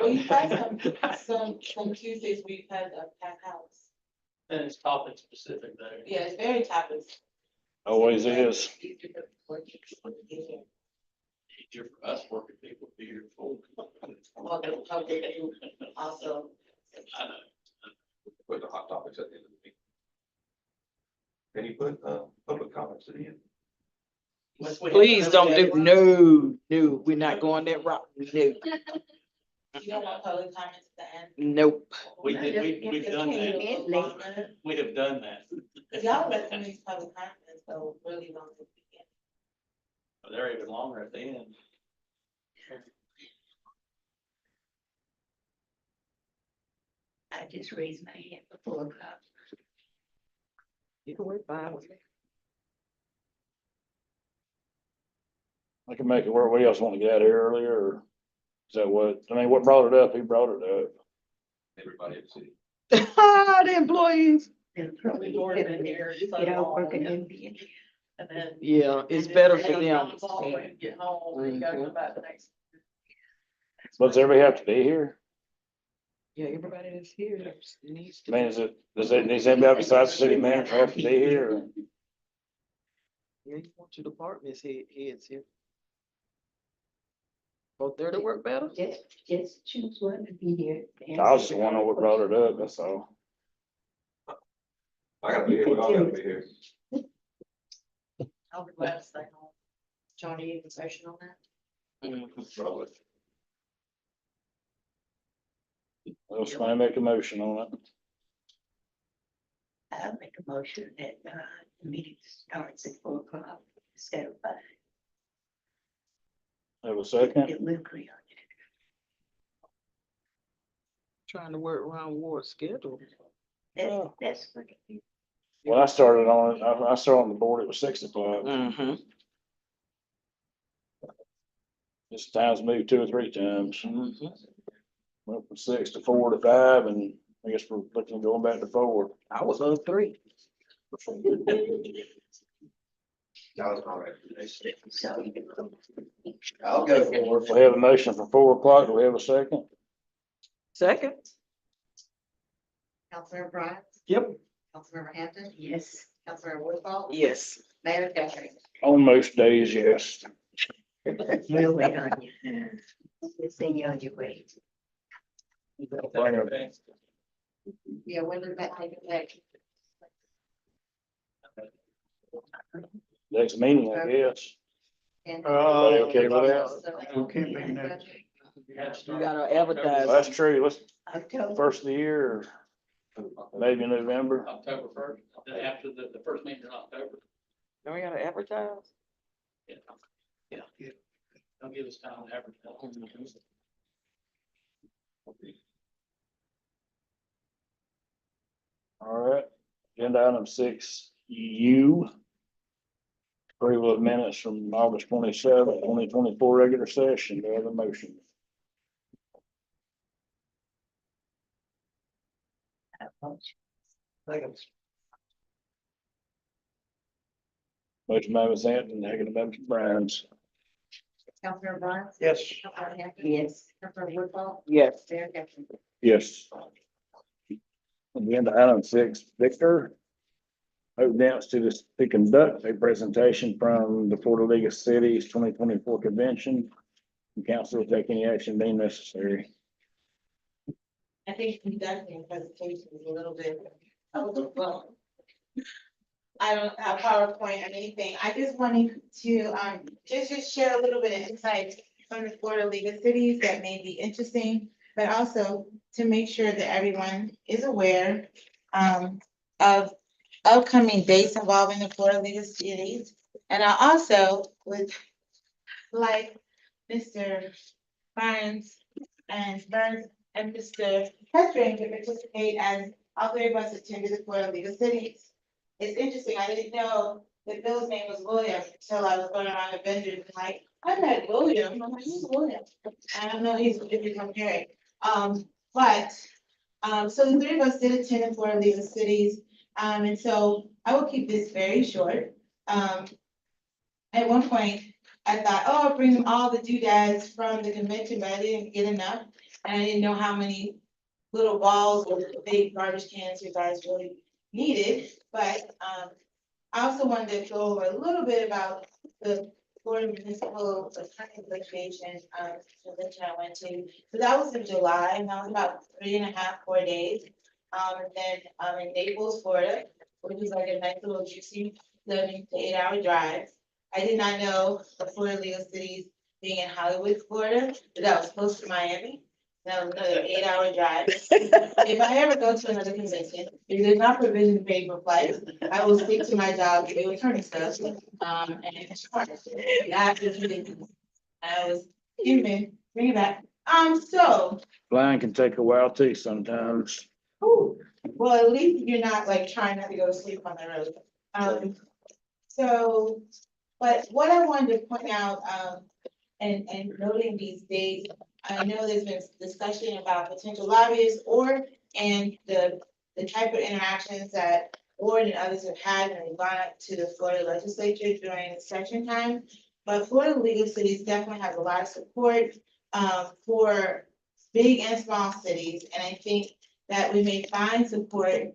We've had some Tuesdays we've had a packed house. And it's topic specific there. Yeah, it's very topic. Always is. Easier for us working people to be here full. Also. I know. Put the hot topics at the end of the meeting. Can you put, public comments at the end? Please don't do, no, we're not going that route, no, You don't want public comments at the end? nope. We've done that. We have done that. Y'all recommend these public comments, so really long. They're even longer at the end. I just raised my hand before o'clock. You can wait 5. I can make it work. What else want to get out of here earlier, or is that what, I mean, what brought it up? Who brought it up? Everybody at the city. The employees. They're Probably more than here. Get out working in the. And then. Yeah, it's and then better they for don't them. drop the ball when you Get home, you gotta come back the next. Does everybody have to be here? Yeah, everybody that's here needs I to. mean, does anybody besides the city manager have to be here? Or- Yeah, you want your departments heads here. Both there to work better? Just choose one to be here. I was just wondering what brought it up, that's all. I gotta be here, we all gotta be here. I'll be glad to stay home. Johnny, you have a session on that? Probably. Well, somebody make a motion on it. I'll make a motion that, the meeting starts at 4 o'clock instead of 5. Have a second? It will agree on it. Trying to work around Ward's schedule. That's what it is. When I started on it, I started on the board, it was 6 o'clock. Mm-hmm. This time's moved 2 or 3 times. Mm-hmm. Went from 6 to 4 to 5, and I guess we're looking at going back to 4. I was on 3. That was my recommendation. So. I'll go for We have a motion for 4 o'clock. Do we have a second? Second? Councilmember Bryant, Yep. Councilmember Hampton, Yes. Councilmember Woodhull, Yes. Mayor Caffrey. On most days, yes. We'll wait on you. We'll send you on your way. Yeah, when did that take effect? Next meeting, I guess. And- Everybody okay with that? So- Okay, being that- You gotta advertise. That's true. Let's, October. first of the year, or maybe November. October first, then after the first meeting in October. Don't we gotta advertise? Yeah. Yeah. They'll give us time to advertise. All right, agenda item 6U. Approval of minutes from August 27, 2024 regular session. Do I have a motion? Motion by Ms. Hampton, second by Mr. Brown's. Councilmember Bryant, Yes. Councilmember Hampton, Yes. Councilmember Woodhull, Yes. Mayor Caffrey. Yes. Agenda item 6, Victor. Open dance to conduct a presentation from the Florida League of Cities 2024 convention. The council will take any action deemed necessary. I think conducting a presentation is a little bit, well, I don't have PowerPoint or anything. I just wanted to, just share a little bit of insight from the Florida League of Cities that may be interesting, but also to make sure that everyone is aware, of upcoming dates involving the Florida League of Cities. And I also would like Mr. Burns and Mr. Petring to participate, as all 3 of us attended the Florida League of Cities. It's interesting, I didn't know that Bill's name was William until I was going around the vendors, and like, I met William, I'm like, who's William? I don't know, he's from Perry. So the three of us did attend the Florida League of Cities, and so I will keep this very short. At one point, I thought, oh, I'll bring all the doodads from the convention, but I didn't get enough. And I didn't know how many little balls or big garbage cans you guys really needed, but, I also wanted to go over a little bit about the Florida Municipal Attorney Association, convention I went to. So that was in July, and that was about 4 days. And then, in Naples, Florida, which was like a nice little juicy 7 to 8 hour drive. I did not know the Florida League of Cities being in Hollywood, Florida, but that was close to Miami. That was another 8 hour drive. If I ever go to another convention, if there's not provision to pay for flights, I will stick to my job to do attorney stuff. And that is ridiculous. I was human, bring it back. So, Flying can take a while too sometimes. ooh, well, at least you're not like trying not to go to sleep on the road. So, but what I wanted to point out, and noting these days, I know there's been discussion about potential lobbyists and the type of interactions that Ward and others have had when they've gone up to the Florida legislature during session time. But Florida League of Cities definitely has a lot of support, for big and small cities, and I think that we may find support,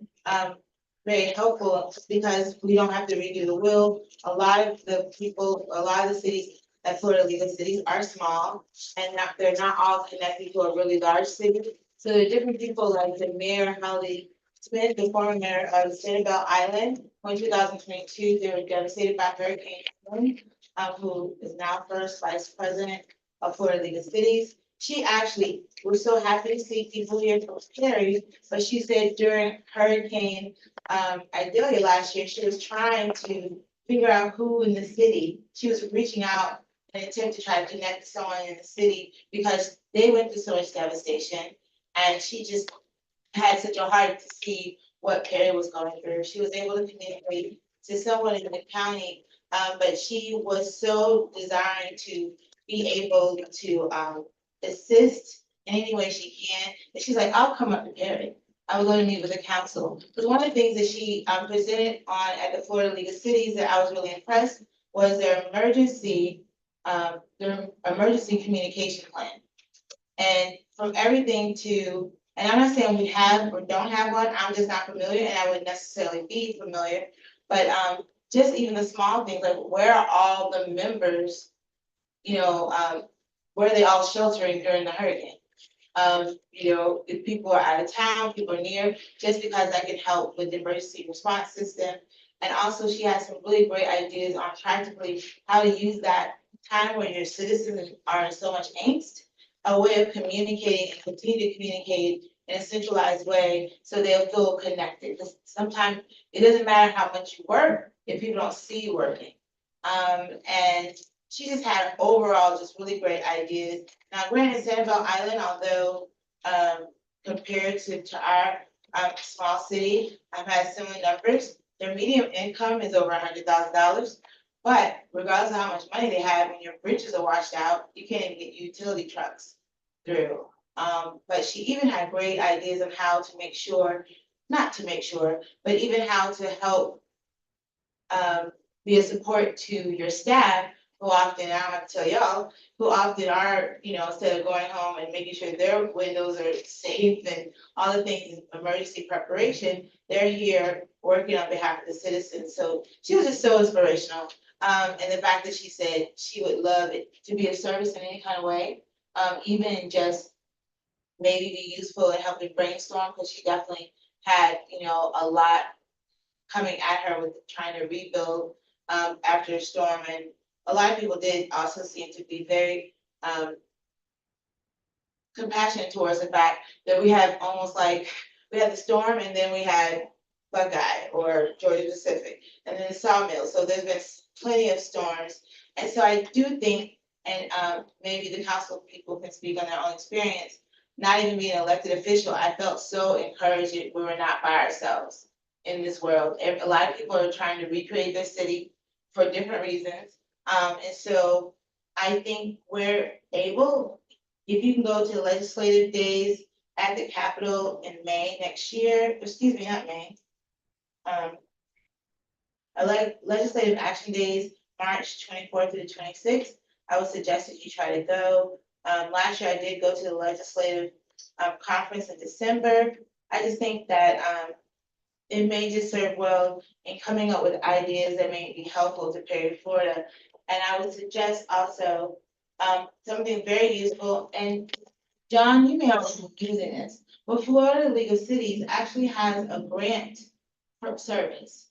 very helpful because we don't have to redo the will. A lot of the cities that Florida League of Cities are small and they're not all connected to a really large city. So there are different people like the mayor, Holly Smith, the former mayor of Sanibel Island. In 2022, they were devastated by Hurricane Ian, who is now first vice president of Florida League of Cities. She actually was so happy to see people here from Perry, but she said during Hurricane Idalia last year, she was trying to figure out who in the city, she was reaching out in an attempt to try to connect someone in the city because they went through so much devastation. And she just had such a heart to see what Perry was going through. She was able to communicate to someone in the county, but she was so desiring to be able to assist in any way she can. And she's like, I'll come up to Perry. I was going to meet with the council. Because one of the things that she presented on at the Florida League of Cities that I was really impressed was their emergency communication plan. And from everything to, and I'm not saying we have or don't have one, I'm just not familiar and I wouldn't necessarily be familiar. But just even the small things, like where are all the members, where are they all sheltering during the hurricane? If people are out of town, people are near, just because that can help with the emergency response system. And also she has some really great ideas on practically how to use that time when your citizens are in so much angst, a way of communicating and continue to communicate in a centralized way so they'll feel connected. Because sometimes it doesn't matter how much you work if people don't see you working. And she just had overall just really great ideas. Now, granted, Sanibel Island, although compared to our small city, I've had similar numbers. Their median income is over $100,000. But regardless of how much money they have, when your bridges are washed out, you can't even get utility trucks through. But she even had great ideas of how to make sure, not to make sure, but even how to help be a support to your staff who often, I don't have to tell y'all, who often are, instead of going home and making sure their windows are safe and all the things in emergency preparation, they're here working on behalf of the citizens. So she was just so inspirational. And the fact that she said she would love it to be of service in any kind of way, even just maybe be useful in helping brainstorm, because she definitely had, a lot coming at her with trying to rebuild after a storm. And a lot of people did also seem to be very compassionate towards the fact that we have almost like, we had the storm and then we had Buckeye or Georgia Pacific and then the Sawmill. So there's been plenty of storms. And so I do think, and maybe the council people can speak on their own experience, not even being an elected official, I felt so encouraged that we were not by ourselves in this world. A lot of people are trying to recreate their city for different reasons. And so I think we're able, if you can go to legislative days at the Capitol in May next year, excuse me, not May. Legislative action days, March 24th through the 26th. I would suggest that you try to go. Last year I did go to the legislative conference in December. I just think that it may just serve well in coming up with ideas that may be helpful to Perry, Florida. And I would suggest also something very useful, and John, you may also be using this, but Florida League of Cities actually has a grant service.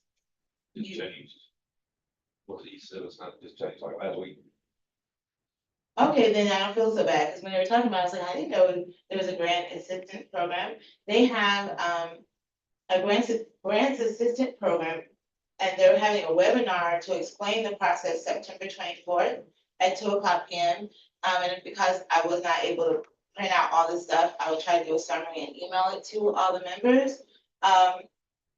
It changed. What he said, it's not just changed like last week. Okay, then I don't feel so bad, because when they were talking about it, I was like, I didn't know there was a grant assistance program. They have a grants assistant program, and they're having a webinar to explain the process September 24th at 2:00 p.m. And because I was not able to print out all this stuff, I will try to do a summary and email it to all the members.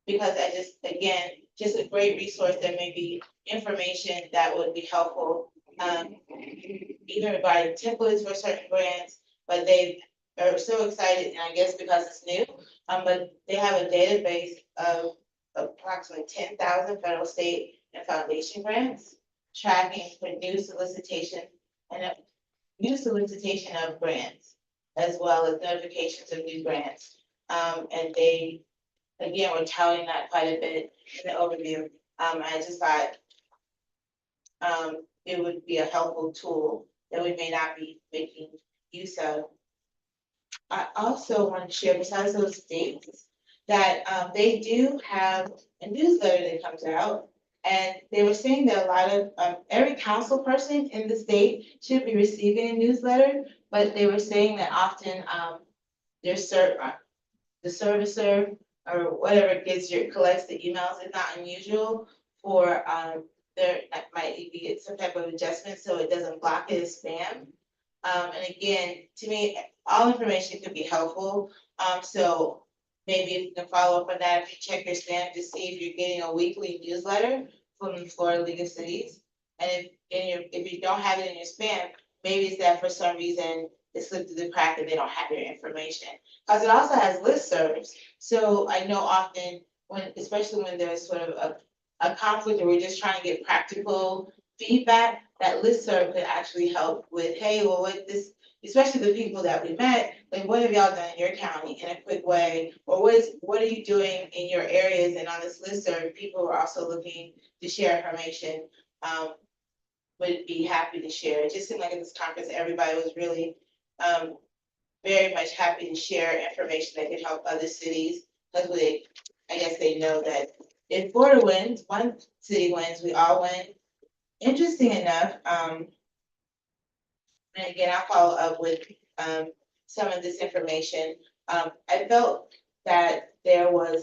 Because I just, again, just a great resource. There may be information that would be helpful, even regarding templates for certain grants, but they are so excited, and I guess because it's new, but they have a database of approximately 10,000 federal, state, and foundation grants, tracking for new solicitation of grants, as well as notifications of new grants. And they, again, we're touting that quite a bit in the overview. I just thought it would be a helpful tool that we may not be making use of. I also want to share, besides those dates, that they do have a newsletter that comes out. And they were saying that a lot of, every council person in the state should be receiving a newsletter, but they were saying that often the servicer or whatever collects the emails is not unusual for there might be some type of adjustment so it doesn't block it as spam. And again, to me, all information could be helpful. So maybe if you can follow up on that, if you check your spam to see if you're getting a weekly newsletter from the Florida League of Cities. And if you don't have it in your spam, maybe it's that for some reason it slipped through the crack and they don't have your information. Because it also has listservs. So I know often especially when there's sort of a conflict or we're just trying to get practical feedback, that listserv could actually help with, hey, well, especially the people that we met, like what have y'all done in your county in a quick way? Or what are you doing in your areas? And on this listserv, people are also looking to share information, would be happy to share. It just seemed like at this conference, everybody was really very much happy to share information that could help other cities. Because I guess they know that if Florida wins, one city wins, we all win. Interesting enough, and again, I'll follow up with some of this information. I felt that there were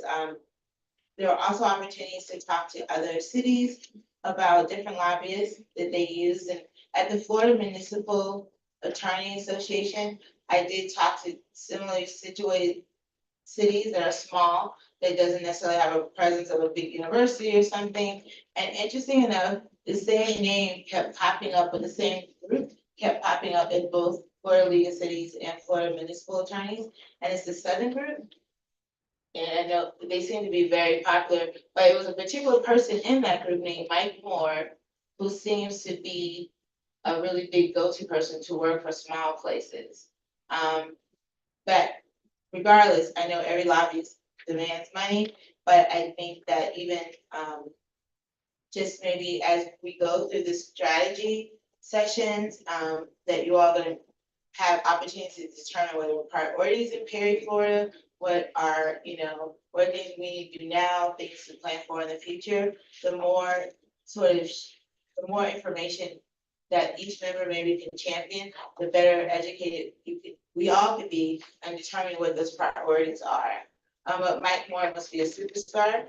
also opportunities to talk to other cities about different lobbyists that they use. And at the Florida Municipal Attorney Association, I did talk to similarly situated cities that are small, that doesn't necessarily have a presence of a big university or something. And interesting enough, the same name kept popping up, but the same group kept popping up in both Florida League of Cities and Florida Municipal Attorneys, and it's the Southern Group. And I know they seem to be very popular, but it was a particular person in that group named Mike Moore, who seems to be a really big go-to person to work for small places. But regardless, I know every lobbyist demands money, but I think that even just maybe as we go through the strategy sessions, that you all gonna have opportunities to determine what are priorities in Perry, Florida, what are, what things we need to do now, things to plan for in the future. The more information that each member maybe can champion, the better educated we all could be and determine what those priorities are. But Mike Moore must be a superstar,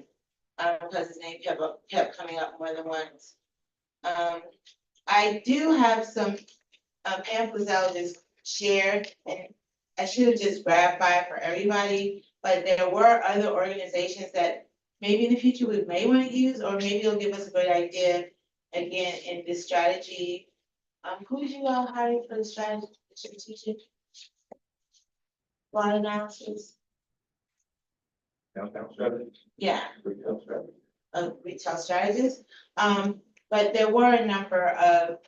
because his name kept coming up more than once. I do have some pamphlets I'll just share, and I should have just grabbed 5 for everybody, but there were other organizations that maybe in the future we may want to use, or maybe it'll give us a good idea, again, in this strategy Who did you hire for the strategic? Water analysis? Downtown strategy, Yeah, retail strategy. a retail strategist. But there were a number of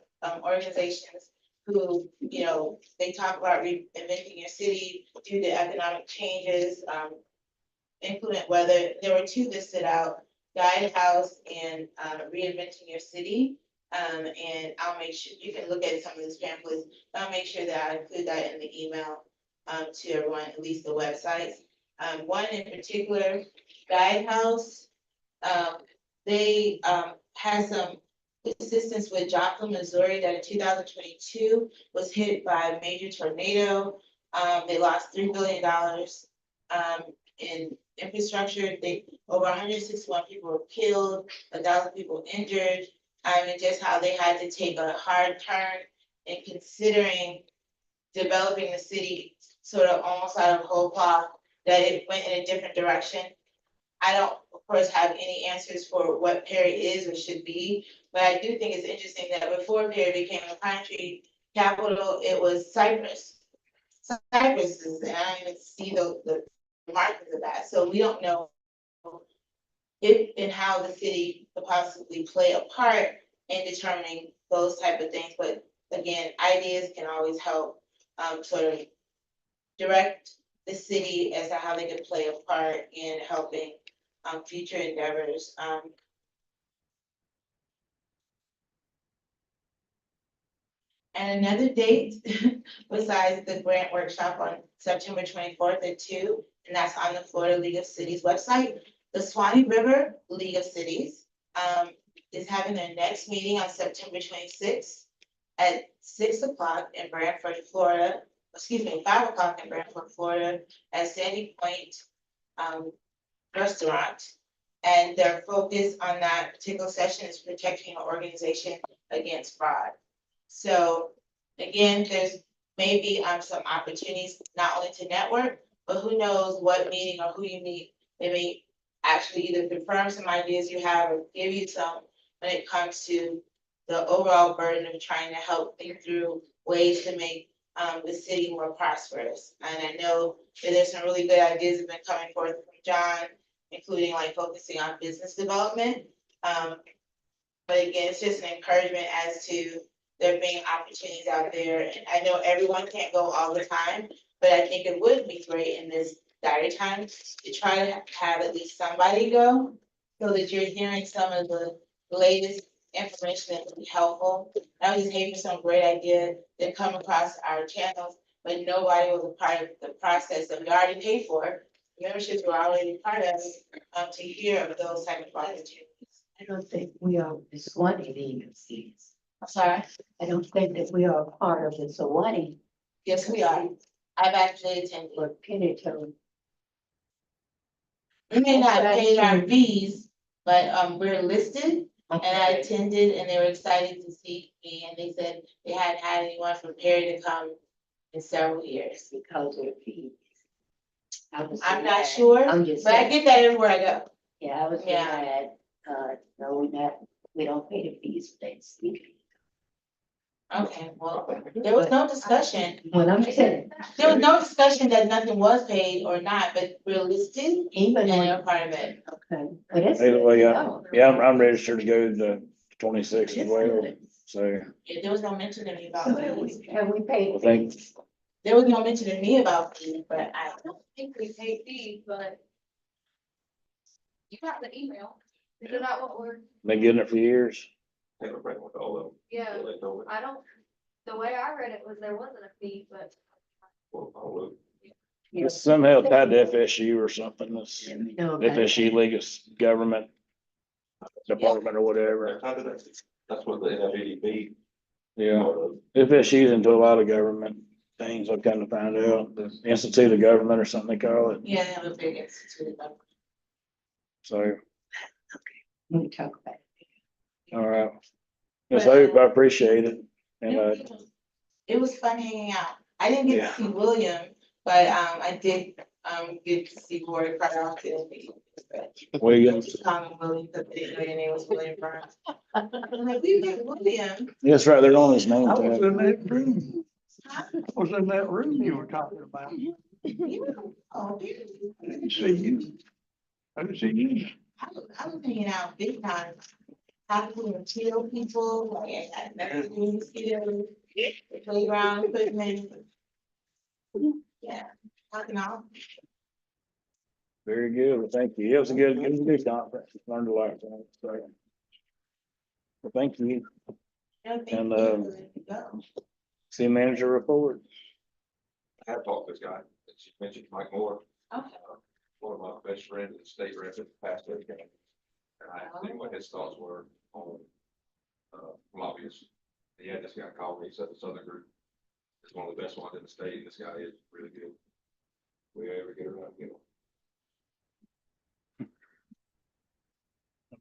organizations who, you know, they talk about reinventing your city due to economic changes, inclement weather. There were two that stood out, Guidehouse and Reinventing Your City. And I'll make sure, you can look at some of these pamphlets. I'll make sure that I include that in the email to everyone, at least the websites. One in particular, Guidehouse, they had some assistance with Joplin, Missouri, that in 2022 was hit by a major tornado. They lost $3 billion in infrastructure. Over 161 people were killed, 1,000 people injured. And just how they had to take a hard turn in considering developing the city sort of almost out of whole cloth, that it went in a different direction. I don't, of course, have any answers for what Perry is or should be, but I do think it's interesting that before Perry became a country capital, it was Cyprus. Cyprus is, and I don't even see the markers of that, so we don't know if and how the city could possibly play a part in determining those type of things, but again, ideas can always help sort of direct the city as to how they can play a part in helping future endeavors. And another date besides the grant workshop on September 24th at 2, and that's on the Florida League of Cities website. The Swanee River League of Cities is having their next meeting on September 26th at 6 o'clock in Brantford, Florida. 5 o'clock in Brantford, Florida, at Sandy Point Restaurant. And their focus on that particular session is protecting an organization against fraud. So again, there's maybe some opportunities not only to network, but who knows what meeting or who you meet. They may actually either confirm some ideas you have or give you some when it comes to the overall burden of trying to help think through ways to make the city more prosperous. And I know that there's some really good ideas that have been coming forth from John, including like focusing on business development. But again, it's just an encouragement as to there being opportunities out there. And I know everyone can't go all the time, but I think it would be great in this dire time to try to have at least somebody go, so that you're hearing some of the latest information that would be helpful. I was just having some great ideas that come across our channels, but nobody was a part of the process that we already paid for. Memberships were already part of it, to hear of those type of opportunities. I don't think we are the Swanee League of Cities. I'm sorry. I don't think that we are a part of the Swanee. Yes, we are. I've actually attended. Or Pennington. We may not pay our fees, but we're listed. And I attended and they were excited to see me and they said they hadn't had anyone from Perry to come in several years. Because of the fees. I'm not sure, I'm just but I saying. get that everywhere I go. Yeah, I was Yeah. glad, no, we don't pay the fees for that speaking. Okay, well, there was no discussion. Well, I'm saying. There was no discussion that nothing was paid or not, but we're listed Even and when, they're part of it. okay, but it's. Either way, no. I'm registered to go to the 26th as well, so Yeah, there was no mention to me about So fees. have we paid? I think There was no mention to me about fees, but I don't think we pay fees, but you got the email. Is that what we're, been getting it for years. They were bringing with all of them. yeah, So they know it. I don't, the way I read it was there wasn't a fee, but Well, all of it. It's somehow tied to FSU or something, this No, okay. FSU League of Government Department or whatever. How did that- That's what the NFADP. Yeah, part of. FSU's into a lot of government things, I've come to find out, the Institute of Government or something they call it, yeah, they have a big institute of so, We can talk about it. all right. Yes, I appreciate it, and, It was fun hanging out. I didn't get Yeah. to see William, but I did Good to see Lori quite often. Williams. Calling William, because they didn't know your name was William Burns. I'm like, we met William. Yes, right, they're on his name I was tag. in that room. I was in that room you were talking about. Oh, I didn't see you. I didn't see you. I was hanging out big time. Talking to mosquito people, like I got nothing to do with mosquitoes, the playground equipment. Yeah, talking all. Very good, well, thank you. It was a good conference. Learned a lot. So, well, thank you. And, city manager report. I have talked to this guy, that she mentioned Mike Moore, Okay. one of my best friends in the state rep in the past decade. And I asked him what his thoughts were on, lobbyists. He had this guy call me, he said the Southern Group is one of the best ones in the state, and this guy is really good. We ever get around, you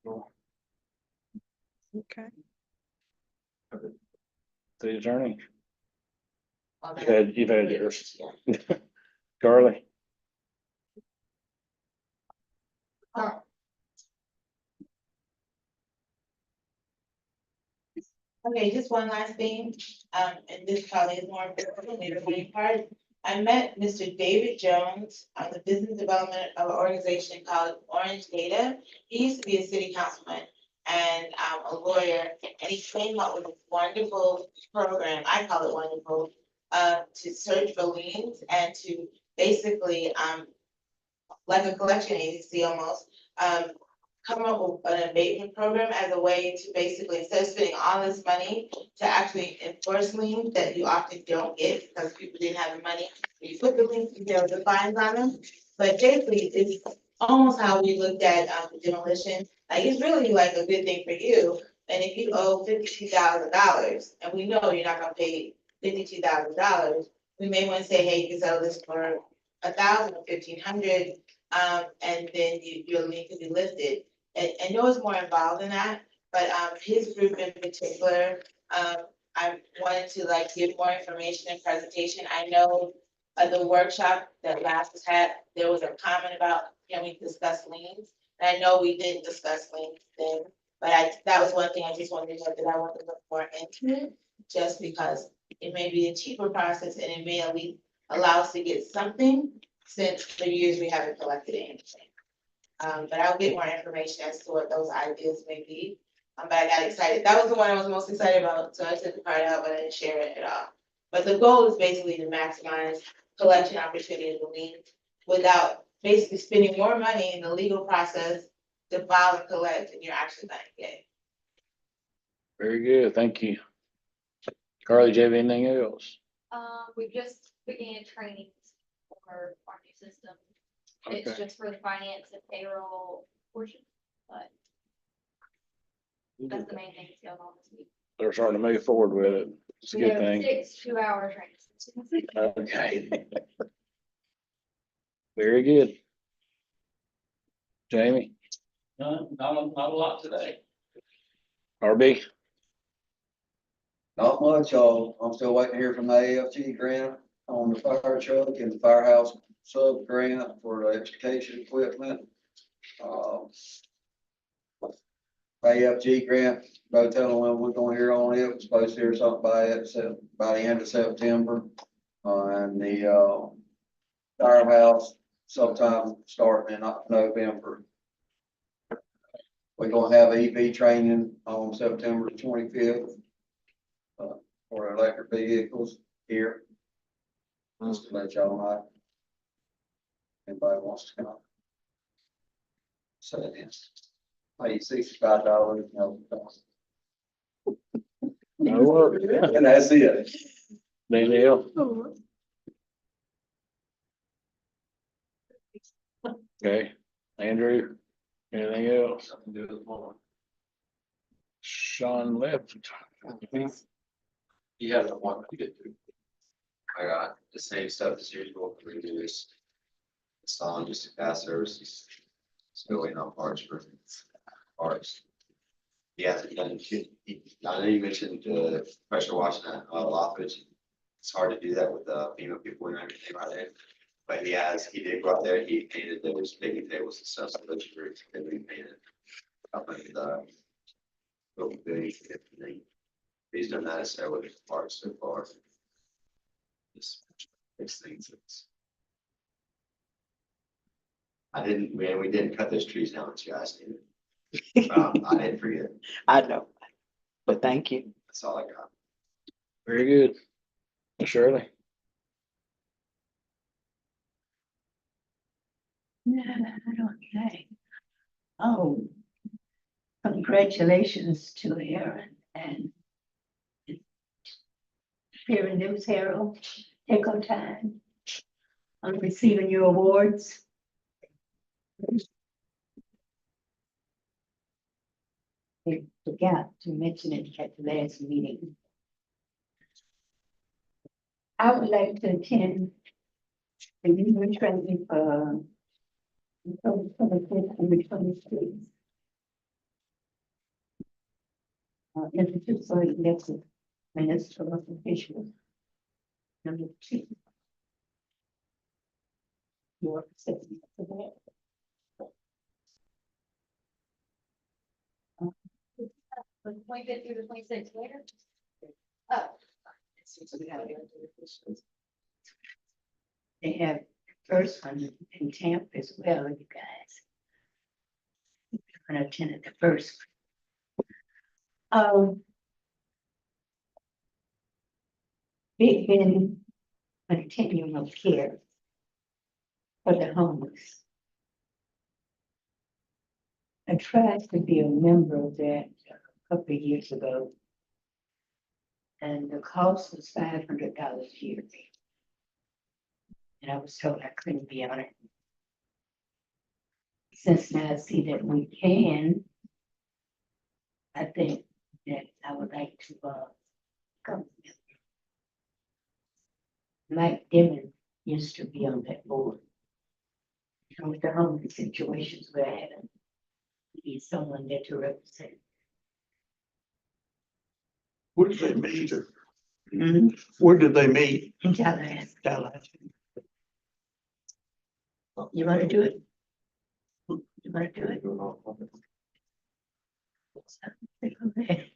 know. Okay. The attorney. Okay. You've had yours. Carly. Okay, just one last thing, and this probably is more important than the main part. I met Mr. David Jones on the business development of an organization called Orange Data. He used to be a city councilman and a lawyer, and he came up with a wonderful program, I call it wonderful, to search for liens and to basically, like a collection agency almost, come up with an abatement program as a way to basically, instead of spending all this money to actually enforce liens that you often don't get because people didn't have the money. You put the liens, there was the fines on them, but basically it's almost how we looked at demolition. Like it's really like a good thing for you. And if you owe $52,000 and we know you're not gonna pay $52,000, we may want to say, hey, you can sell this for 1,000 or 1,500, and then your lien could be lifted. And I know it's more involved than that, but his group in particular, I wanted to like give more information and presentation. I know the workshop that last was had, there was a comment about, can we discuss liens? And I know we didn't discuss liens then, but that was one thing I just wanted to know that I want to look more into it, just because it may be a cheaper process and it may at least allow us to get something since for years we haven't collected anything. But I'll get more information as to what those ideas may be. But I got excited. That was the one I was most excited about, so I took the part out, but I didn't share it at all. But the goal is basically to maximize collection opportunities and liens without basically spending more money in the legal process to file and collect, and you're actually not getting. Very good, thank you. Carly, do you have anything else? We just began trainings for our new system. It's Okay. just for the finance and payroll portion, but that's the main thing that's going on this week. They're starting to move forward with it. It's a We good have thing. 6 2-hour trainings. Okay. Very good. Jamie, Not a lot today. RB, Not much, y'all. I'm still waiting to hear from the AFG grant on the fire truck and the firehouse sub grant for the extrication equipment. AFG grant, both telling when we're gonna hear on it, we're supposed to hear something by the end of September. And the firehouse sometime starting in November. We're gonna have EV training on September 25th. For electric vehicles here. Just to let y'all know. Anybody wants to come. So it is. Pay $65, no. that'll work. And that's it. Danielle. Okay, Andrew, anything else? Sean left. You have one to get to. I got the same stuff as usual, reduce. Installing just a fast services. Still waiting on parts for parts. Yeah, I know you mentioned pressure washing that Lockridge. It's hard to do that with FEMA people and everything right there. But he did go out there, he painted those baby tables and stuff, so those roofs can be painted. Up in the. Little big, he's done that, so with the parts so far. Just fix things. We didn't cut those trees down that you guys needed. I didn't forget, I know, but thank you. that's all I got. Very good. Shirley? Okay. Oh, congratulations to Aaron and Aaron News Herald. Take our time on receiving your awards. I forgot to mention it at the last meeting. I would like to attend the new training for October 25th and the 26th. Institute for Elected Municipal Officials. Number 2. Your assessment for that. The 25th through the 26th later. Oh. They have first one in Tampa as well, you guys. I'm gonna attend the first. Big Ben continuum of care for the homeless. I tried to be a member of that a couple of years ago. And the cost was $500 yearly. And I was told I couldn't be on it. Since now I see that we can, I think that I would like to come. Mike Dimon used to be on that board. You know, with the homeless situations where I had to be someone there to represent. Where did they meet? Mm-hmm. Where did they meet? In Tallahassee. Tallahassee. You wanna do it? You wanna do it? Okay.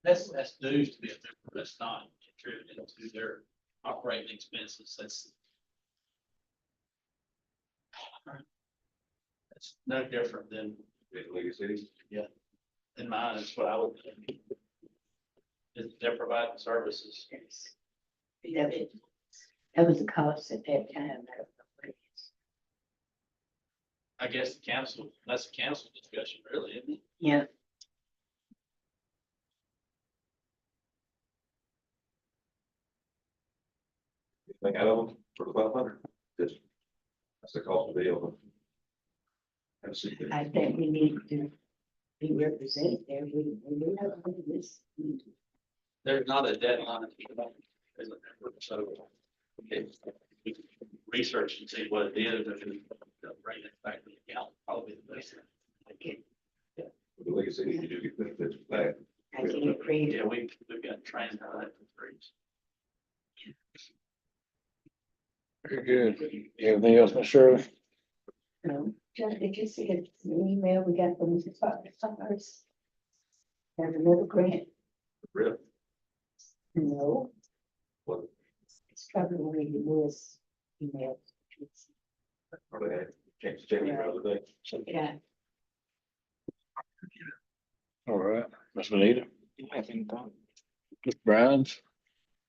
That's dues to be a member, that's not contributing to their operating expenses, that's no different than, Big League Cities. in mine, is what I would think. They're providing services. Yeah, that was the cost at that time. I don't know what it is. I guess the council, that's a council discussion, really, isn't it? Yeah, Think out of them for 1,200. Just, that's the cost of the deal. And see, I think we need to be represented there. We have this. There's not a deadline. So if we can research and see what it is, and then bring it back to the account, probably the best. Okay, with the League of Cities, you do get benefits back. I can agree. Yeah, we've got trained on that for free. Very good. Anything else, Miss Shirley? No, John, did you see the email we got from Mr. Summers? There's another grant. Really? No. What? It's probably one of the newest emails. Or they had changed the other day. Yeah. All right, Miss Benita? Mr. Browns?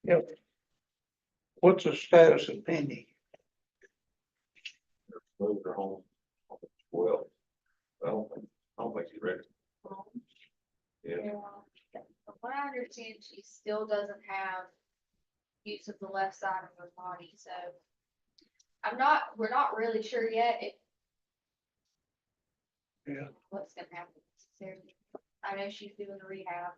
Yep. What's the status of Penny? Moved her home. Well, I don't think she's ready. Yeah. From what I understand, she still doesn't have use of the left side of her body, so we're not really sure yet if Yeah. what's gonna happen necessarily. I know she's doing the rehab.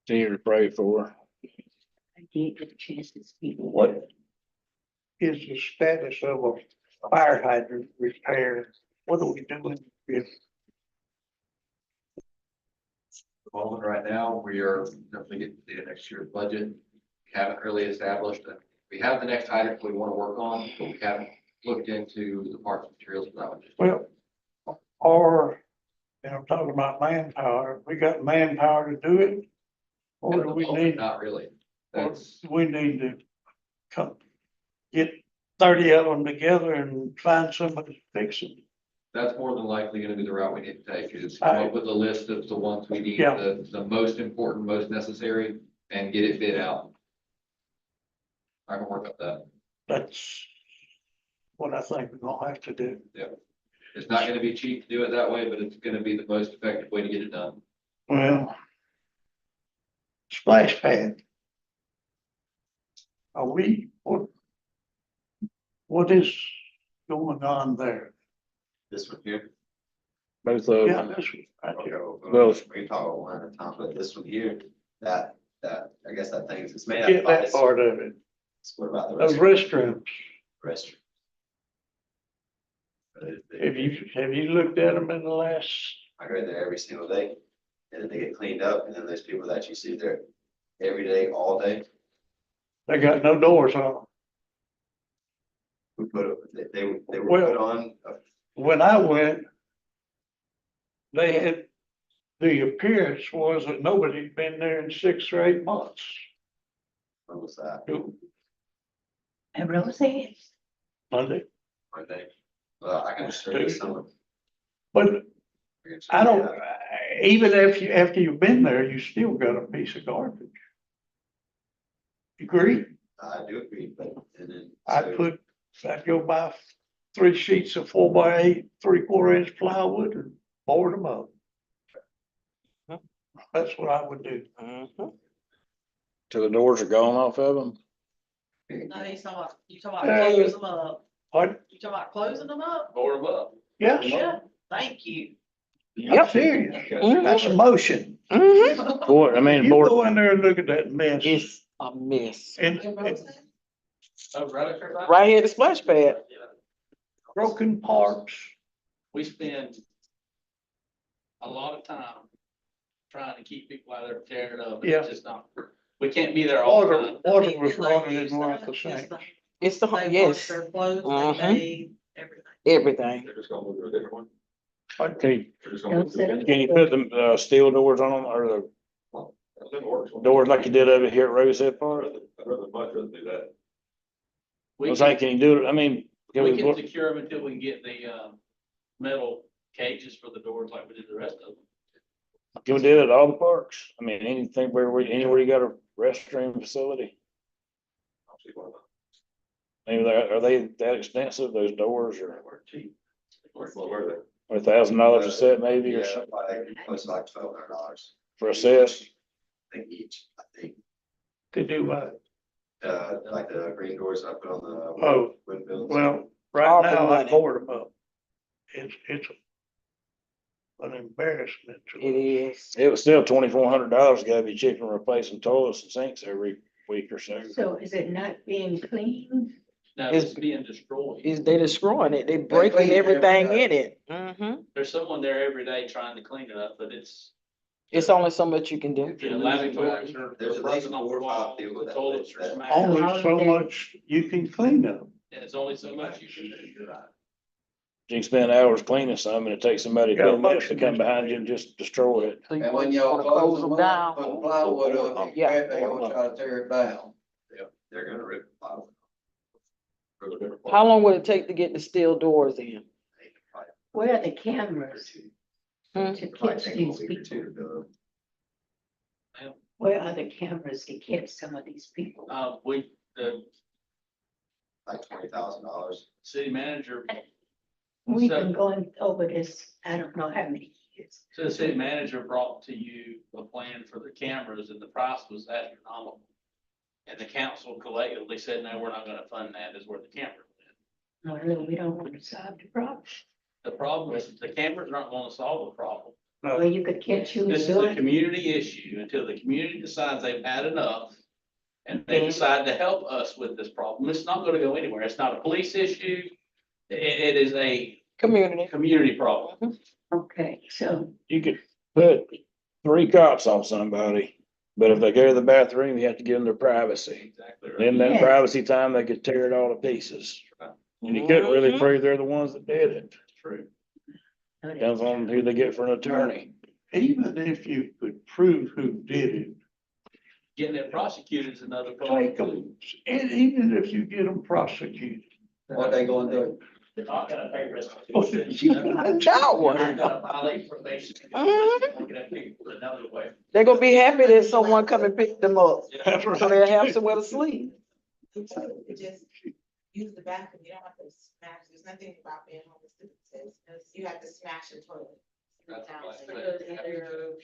Continue to pray for her. I did get a chance to speak. What is the status of a fire hydrant repair? What are we doing if Moment right now, we are definitely getting to the next year's budget. haven't really established it. We have the next item we want to work on, but we haven't looked into the parts and materials for that one. Well, or, and I'm talking about manpower, we got manpower to do it? Or At do the we moment, need, Not really. or That's, do we need to come, get 30 of them together and find somebody to fix it? that's more than likely gonna be the route we need to take, is come up with a list of the ones we need, Yeah. the most important, most necessary, and get it bid out. I can work up that. That's what I think we're gonna have to do. It's not gonna be cheap to do it that way, but it's gonna be the most effective way to get it done. Well, splash pad. Are we, what is going on there? This one here. Both of Yeah, them. this was, right here. Well, We can talk about one at a time, but this one here, that, I guess that thing, it's made out Get of that ice. part of it. What about the Those rest? restrooms, Restroom. have you looked at them in the last, I go there every single day, and then they get cleaned up, and then there's people that you see there every day, all day. they got no doors on them. We put, they were Well- put on, When I went, they had, the appearance was that nobody'd been there in 6 or 8 months. when was that? And Rosie, Monday, Monday? Well, I can show you some. but I don't, even after you've been there, you still got a piece of garbage. Agree? I do agree, but, and then. I'd go buy 3 sheets of 4x8, 3/4 inch plywood and board them up. That's what I would do. till the doors are gone off of them. No, you talking about closing them up. Pardon? You talking about closing them up? Board them up. Yes, Yeah, thank you. I'm serious. That's a motion. Boy, I mean, You board, go in there and look at that mess. It's a mess. And Oh, right. Right here, at the splash pad. broken parts. We spend a lot of time trying to keep people out there tearing it up. Yeah. It's just not, we can't be there all the time. Water was running in one of the sinks. It's the, They yes, wash their clothes, Mhm. they bathe, everything. everything. They're just gonna move to a different one. okay, They're just gonna move to a different can you put the, steel doors on them or the one. That works. doors like you did over here at Rosehead Park? I'd rather, much rather do that. I was like, can you do it? I mean, can We can we, secure them until we can get the, metal cages for the doors like we did the rest of them. can we do it at all the parks? I mean, anything anywhere you got a restroom facility? I'll see what. Maybe are they that expensive, those doors, or Well, where are they? $1,000 a set maybe, or Yeah, something close to like $1,200. for a set? I think each, I think, To do what? like the green doors I put on the. Oh, windmills. Well, right All for now I money. board them up. It's an embarrassment. to It us. is. It was still $2,400, gotta be cheaper than replacing toilets and sinks every week or so. so is it not being cleaned? Now, It's- it's being destroyed. They destroying it. They breaking everything in it. There's someone there every day trying to clean it up, but it's, It's only so much you can do. the lavatories are There's at least broken off 4 the or 5 wall, people the that toilets live are that. smashed. Only so much you can clean up. And it's only so much you can do, you're right. You can spend hours cleaning some and it takes somebody Yeah, 10 minutes to motion come is behind made. you and just destroy it. So you And want when to y'all close them them down, down. put the plywood up, Yeah. they gonna try to tear it down. They're gonna rip the plywood. For the different How long would it take to get the steel doors in? Where are the cameras Hmm? to Probably catch take a these week or two people? to build. Where are the cameras to catch some of these people? The Like $20,000. city manager, We've So- been going over this, I don't know how many years. so the city manager brought to you a plan for the cameras and the price was astronomical. And the council collectively said, no, we're not gonna fund that, is where the cameras went. No, we don't want to solve the problem. The problem is the cameras aren't gonna solve the problem. Well, you could catch you This is doing a it. community issue until the community decides they've had enough. And they decide to help us with this problem. It's not gonna go anywhere. It's not a police issue. It is a Community. community problem. Okay, so You could put 3 cops on somebody But if they go to the bathroom, you have to give them their privacy. Exactly right. In that Yes. privacy time, they could tear it all to pieces. And you couldn't really Mhm. prove they're the ones that did it. True. Depends on who they get for an attorney. Even if you could prove who did it, Getting it prosecuted is another take problem. them, and even if you get them prosecuted. What they gonna do? They're not gonna pay Oh, restitution. That one. They're gonna violate probation. Mhm. Look at people another way. They're gonna be happy that someone come and pick them up, That's so they'll have right. somewhere to sleep. You just use the bathroom, you don't have to smash, there's nothing about being homeless that says, you have to smash the toilet. That's what I Because said.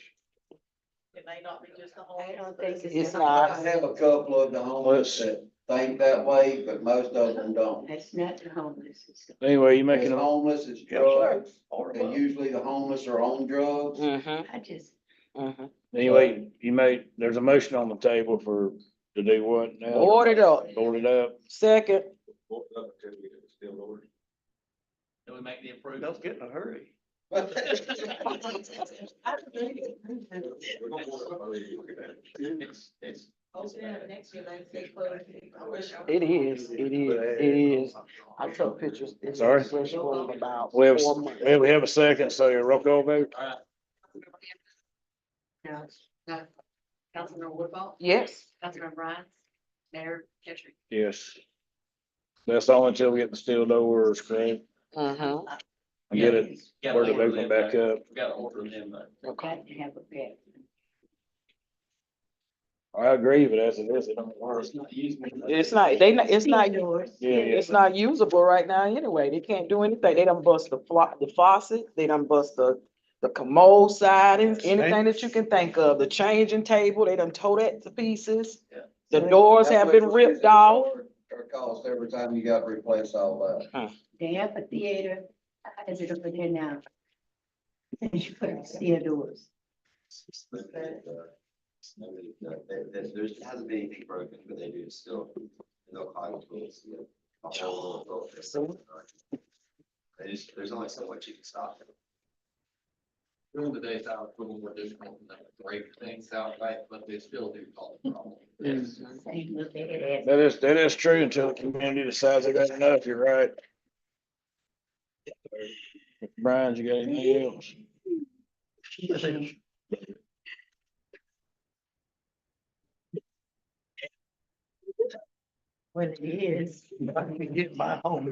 it may not be just the whole. I don't think It's I not. have a couple of the homeless that think that way, but most of them don't. That's not the homeless. It's the- Anyway, you It's making a, homeless, it's Yes, sir. drugs, and usually the homeless are on drugs. Mm-hmm, I just, mm-hmm. anyway, there's a motion on the table to do what now? Board it up. Board it up. Second. Up until we get the steel doors. Then we make the improvement. Don't get in a hurry. It's Next year, like, say, close. It is, it is. I took pictures. It's Sorry? fresh for about We have, 4 months. we have a second, so your roll call vote? No. Councilmember Woodball, Yes. Councilmember Bryan, Mayor Gentry. Yes. That's all until we get the steel doors, correct? Mm-hmm. And get it, Gotta where to order open them back up. We gotta order them, but got to have a bed. I agree, but as it is, it don't work. it's not used. It's not, it's not, Yours. Yeah, yeah. it's not usable right now anyway. They can't do anything. They done bust the faucet, they done bust the commode siding, anything that you can think of, the changing table, they done tore that to pieces. Yeah. The doors have been ripped off. Or cost every time you got to replace all that. The amphitheater, is it over there now? Since you put steel doors. There hasn't been anything broken, but they do still, they'll call it tools. There's only so much you can stop. During the day, our approval were difficult, and they break things outright, but they still do cause a problem. Same with that. That is true until the community decides they got enough, you're right. Brian, you got anything else? What it is. If I can get my home